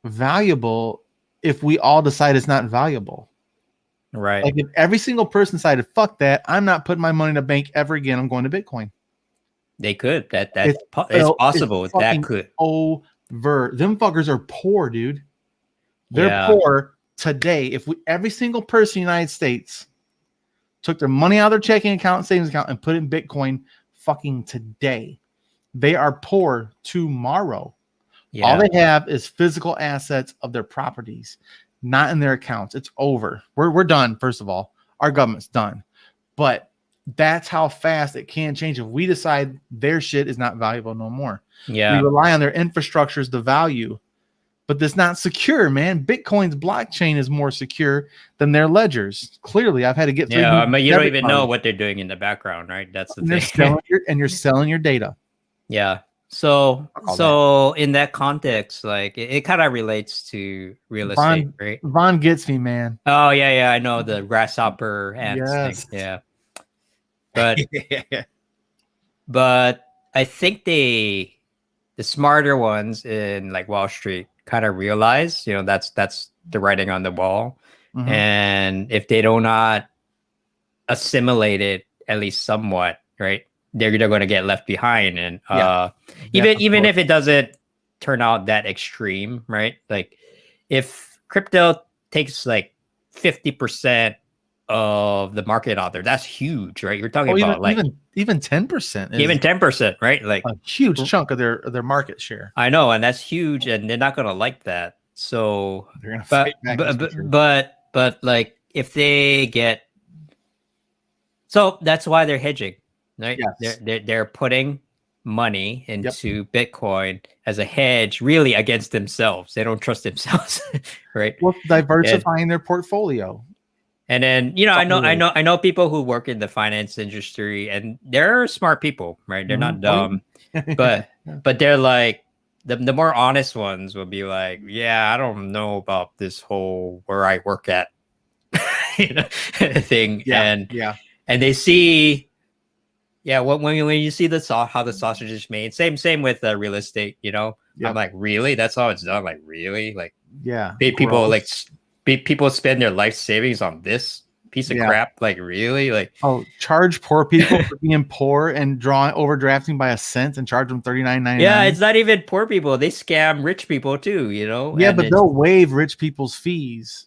valuable if we all decide it's not valuable. Right. Like if every single person decided, fuck that, I'm not putting my money in a bank ever again, I'm going to Bitcoin. They could. It's possible. That could. Over. Them fuckers are poor, dude. They're poor today. If every single person in the United States took their money out of their checking account, savings account, and put it in Bitcoin fucking today, they are poor tomorrow. Yeah. All they have is physical assets of their properties, not in their accounts. It's over. We're done. First of all, our government's done. But that's how fast it can change if we decide their shit is not valuable no more. Yeah. We rely on their infrastructure as the value, but that's not secure, man. Bitcoin's blockchain is more secure than their ledgers. Clearly, I've had to get through. Yeah, I mean, you don't even know what they're doing in the background, right? That's the thing. You're selling your data. Yeah. So in that context, like it kind of relates to real estate, right? Vaughn gets me, man. Oh yeah, I know the grasshopper ants thing. Yeah. But I think the smarter ones in like Wall Street kind of realize, you know, that's the writing on the wall. And if they do not assimilate it at least somewhat, right, they're going to get left behind. And even if it doesn't turn out that extreme, right? Like if crypto takes like 50% of the market out there, that's huge, right? You're talking about even 10%. Even 10%, right? Like a huge chunk of their market share. I know, and that's huge, and they're not gonna like that. So they're gonna fight back. But like if they get, so that's why they're hedging, right? Yes. They're putting money into Bitcoin as a hedge, really against themselves. They don't trust themselves, right? Well, diversifying their portfolio. And then, you know, I know people who work in the finance industry, and they're smart people, right? They're not dumb, but they're like the more honest ones will be like, yeah, I don't know about this whole where I work at, you know, thing. And they see, when you see how the sausage is made, same with real estate, you know. I'm like, really? That's how it's done? Like, really? Like, people like. People spend their life savings on this piece of crap. Like, really? Like, charge poor people for being poor and overdrafting by a cent and charge them $39.99. Yeah, it's not even poor people. They scam rich people too, you know? Yeah, but they'll waive rich people's fees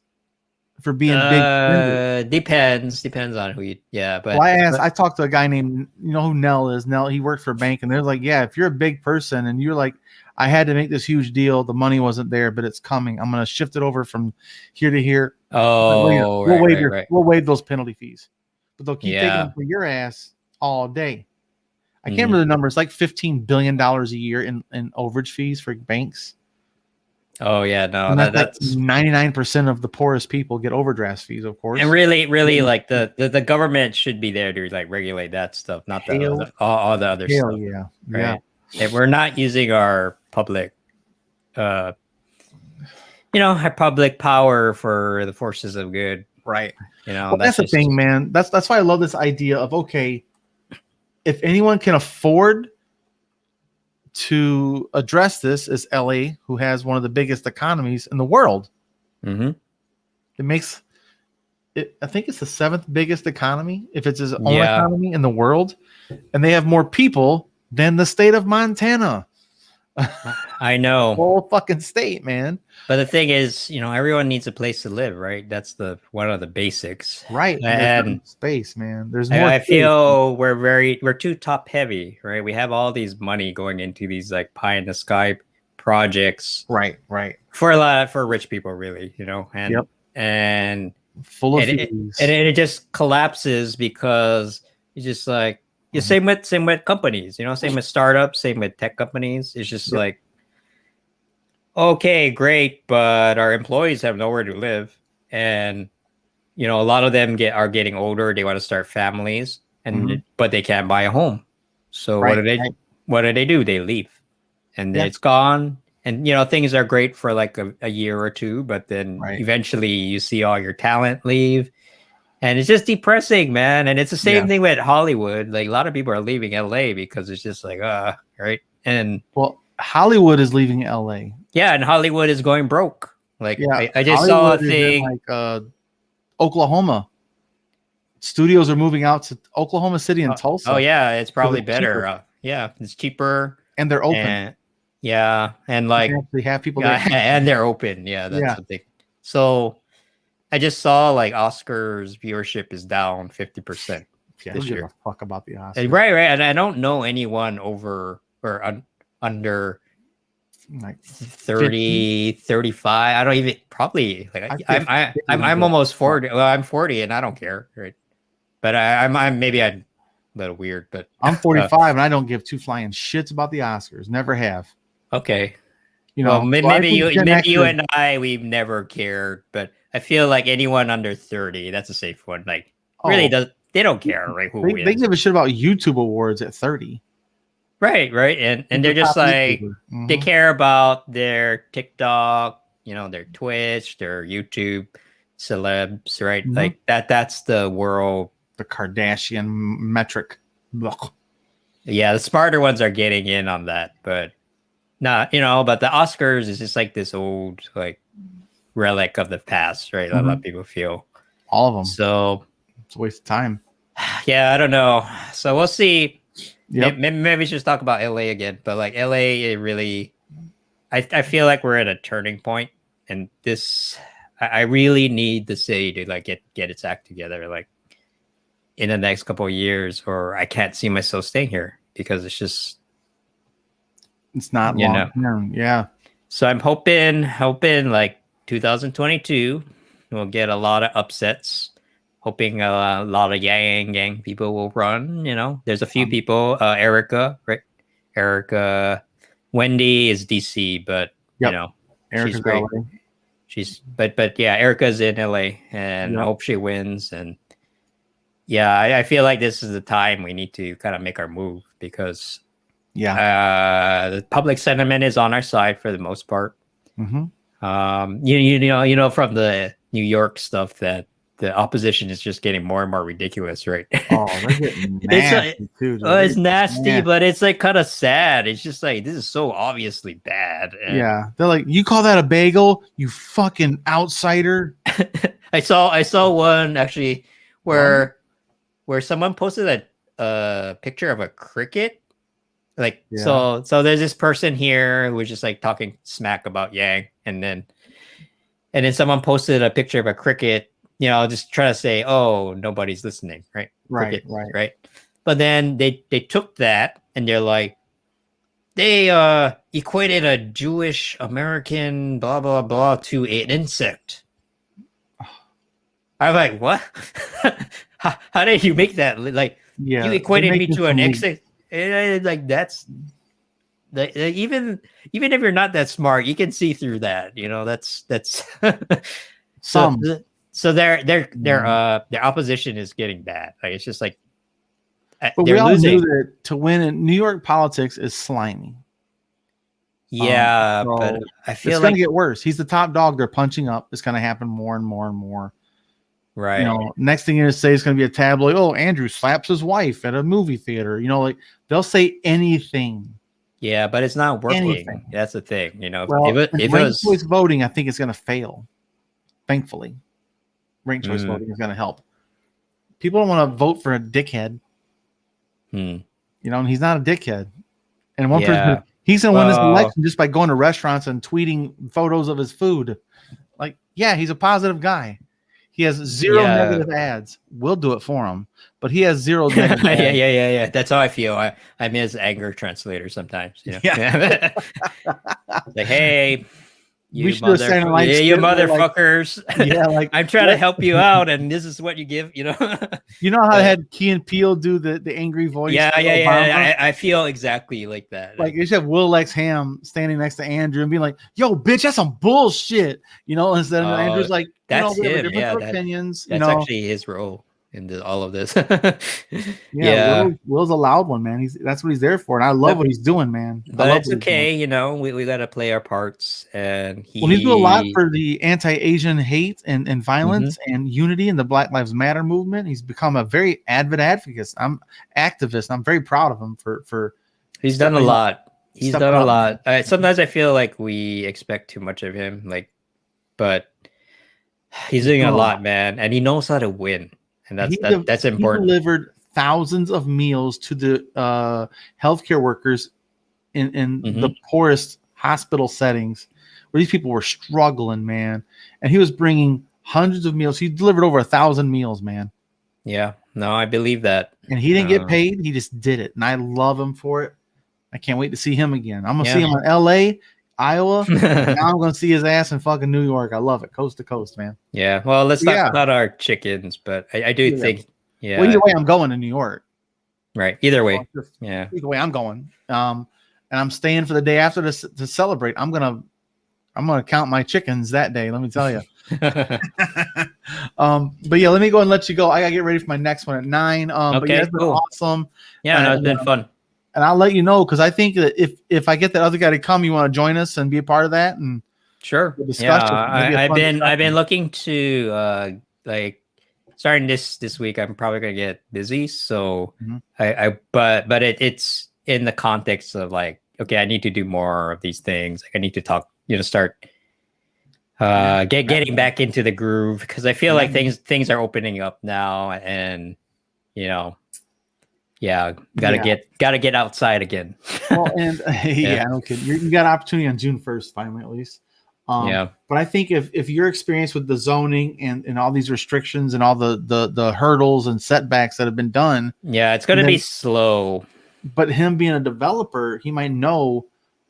for being big. Depends on who you. Yeah, but I talked to a guy named, you know who Nell is. Nell, he worked for a bank, and they're like, yeah, if you're a big person and you're like, I had to make this huge deal. The money wasn't there, but it's coming. I'm going to shift it over from here to here. Oh, we'll waive those penalty fees, but they'll keep taking them for your ass all day. I can't remember the number. It's like $15 billion a year in overage fees for banks. Oh yeah, no, that's 99% of the poorest people get overdraft fees, of course. And really, like the government should be there to like regulate that stuff, not all the other stuff. Yeah, right? Yeah. If we're not using our public, our public power for the forces of good, right? You know, well, that's the thing, man. That's why I love this idea of, okay, if anyone can afford to address this, is LA, who has one of the biggest economies in the world. It makes it. I think it's the 7th biggest economy, if it's his own economy in the world, and they have more people than the state of Montana. I know. Whole fucking state, man. But the thing is, everyone needs a place to live, right? That's one of the basics. Right. And space, man. There's more. I feel we're too top heavy, right? We have all these money going into these like pie in the sky projects. Right. For rich people, really, and full of it just collapses because it's just like same with companies, same with startups, same with tech companies. It's just like, okay, great, but our employees have nowhere to live, and a lot of them are getting older. They want to start families, but they can't buy a home. So what do they do? They leave, and it's gone. And things are great for like a year or two, but then eventually you see all your talent leave, and it's just depressing, man. And it's the same thing with Hollywood. Like a lot of people are leaving LA because it's just like right. And Hollywood is leaving LA. Yeah, and Hollywood is going broke. Like I just saw a thing like Oklahoma. Studios are moving out to Oklahoma City and Tulsa. Oh yeah, it's probably better. It's cheaper, and they're open. And like they have people there. And they're open. Yeah, that's the thing. So I just saw like Oscars viewership is down 50% this year. Give a fuck about the Oscars. Right. And I don't know anyone over or under like 30, 35. I don't even probably like I'm almost 40. Well, I'm 40 and I don't care. Right. But I'm maybe I'm a little weird, but I'm 45 and I don't give two flying shits about the Oscars. Never have. Okay. Maybe you and I, we've never cared, but I feel like anyone under 30, that's a safe one. Like really they don't care, right? They give a shit about YouTube awards at 30. Right. And they're just like they care about their TikTok, their Twitch, their YouTube celebs, right? Like that's the world. The Kardashian metric. Ugh. Yeah, the smarter ones are getting in on that, but but the Oscars is just like this old like relic of the past, right? A lot of people feel. All of them. So it's a waste of time. Yeah, I don't know. So we'll see. Yep. Maybe we should just talk about LA again. But like LA, it really, I feel like we're at a turning point, and I really need the city to like get its act together, like in the next couple of years, or I can't see myself staying here because it's not long term. Yeah. So I'm hoping like 2022 we'll get a lot of upsets. Hoping a lot of gang people will run. There's a few people. Erica, right? Erica, Wendy is DC, but she's great. LA. But Erica's in LA, and I hope she wins. And I feel like this is the time we need to kind of make our move because the public sentiment is on our side for the most part. From the New York stuff that the opposition is just getting more and more ridiculous, right? Oh, they're getting nasty too. It's nasty, but it's like kind of sad. It's just like this is so obviously bad. And they're like, you call that a bagel, you fucking outsider. I saw one actually where someone posted a picture of a cricket. Like so there's this person here who was just like talking smack about Yang, and then someone posted a picture of a cricket. Just trying to say, oh, nobody's listening, right? Right. But then they took that and they're like, they equated a Jewish American blah blah blah to an insect. I'm like, what? how did you make that? Like, you equated me to an insect? Like that's. Even if you're not that smart, you can see through that. That's So their opposition is getting bad. Like it's just like, but we all knew that to win in New York politics is slimy. Yeah, but I feel it's going to get worse. He's the top dog. They're punching up. It's going to happen more and more and more. Right. Next thing you're going to say is going to be a tabloid. Oh, Andrew slaps his wife at a movie theater. Like they'll say anything. Yeah, but it's not working. Anything. That's the thing. Well, if ranked choice voting, I think it's going to fail. Thankfully, ranked choice voting is going to help. People don't want to vote for a dickhead. And he's not a dickhead. And one person, He's gonna win this election just by going to restaurants and tweeting photos of his food. Like, yeah, he's a positive guy. He has zero negative ads. We'll do it for him, but he has zero negative ads. Yeah. That's how I feel. I'm his anger translator sometimes. You know? Yeah. Like, hey, you you motherfuckers. Like, yeah, like I'm trying to help you out, and this is what you give. You know. You know how I had Key and Peele do the angry voice? Yeah. I feel exactly like that. Like you should have Will Lex Ham standing next to Andrew and being like, "Yo, bitch, that's some bullshit," you know. Instead of Andrew's like, "That's him." Opinions. That's actually his role in all of this. Will's a loud one, man. That's what he's there for, and I love what he's doing, man. But it's okay, you know. We got to play our parts, and he's doing a lot for the anti-Asian hate and violence and unity in the Black Lives Matter movement. He's become a very avid advocate. I'm very proud of him for. He's done a lot. He's done a lot. Sometimes I feel like we expect too much of him, but he's doing a lot, man, and he knows how to win. And that's important. He delivered thousands of meals to the healthcare workers in the poorest hospital settings where these people were struggling, man. And he was bringing hundreds of meals. He delivered over 1,000 meals, man. Yeah, no, I believe that. And he didn't get paid. He just did it. And I love him for it. I can't wait to see him again. I'm going to see him in LA, Iowa. Now I'm going to see his ass in fucking New York. I love it. Coast to coast, man. Yeah. Well, let's talk about our chickens, but I do think, Well, either way, I'm going to New York. Right. Either way. Either way, I'm going. And I'm staying for the day after to celebrate. I'm gonna count my chickens that day. Let me tell you. But yeah, let me go and let you go. I gotta get ready for my next one at 9. But yeah, it's been awesome. Yeah, no, it's been fun. And I'll let you know because I think that if I get that other guy to come, you want to join us and be a part of that and sure. Yeah, I've been looking to like starting this week. I'm probably gonna get busy, so but it's in the context of like, okay, I need to do more of these things. Like I need to talk, start getting back into the groove because I feel like things are opening up now, and gotta get outside again. Well, and no kidding. You got an opportunity on June 1st, finally, at least. But I think if your experience with the zoning and all these restrictions and all the hurdles and setbacks that have been done, it's going to be slow. But him being a developer, he might know,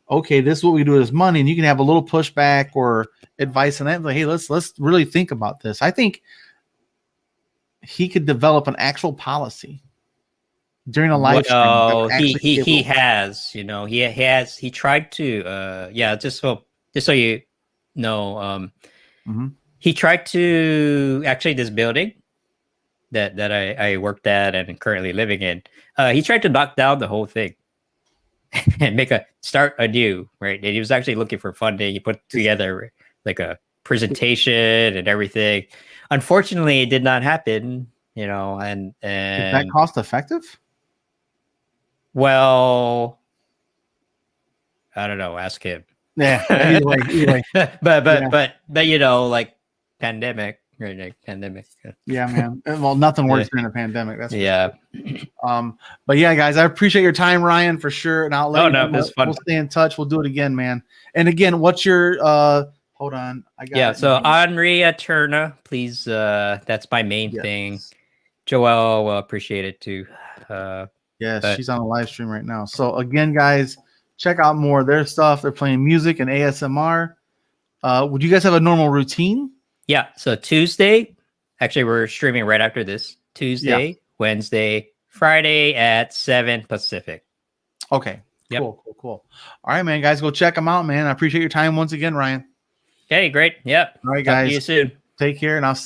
okay, this is what we do with this money, and you can have a little pushback or advice on that. Like, hey, let's really think about this. I think he could develop an actual policy during a live stream. He has, he tried to, just so you know, he tried to actually this building that I worked at and currently living in. He tried to knock down the whole thing and start anew, right? And he was actually looking for funding. He put together like a presentation and everything. Unfortunately, it did not happen, and is that cost effective? Well, I don't know. Ask him. Yeah. Either way. But like pandemic, right? Like pandemic. Yeah, man. Well, nothing works during a pandemic. That's sure. But yeah, guys, I appreciate your time, Ryan, for sure. And I'll let you know. It was fun. We'll stay in touch. We'll do it again, man. And again, what's your hold on? I got so Andrea Turner, please. That's my main thing. Joelle will appreciate it too. She's on a live stream right now. So again, guys, check out more of their stuff. They're playing music and ASMR. Would you guys have a normal routine? Yeah. So Tuesday, actually, we're streaming right after this. Tuesday, Wednesday, Friday at 7 Pacific. Okay. Yep. Cool. All right, man, guys, go check them out, man. I appreciate your time once again, Ryan. Okay, great. Yep. All right, guys. See you soon. Take care, and I'll see you.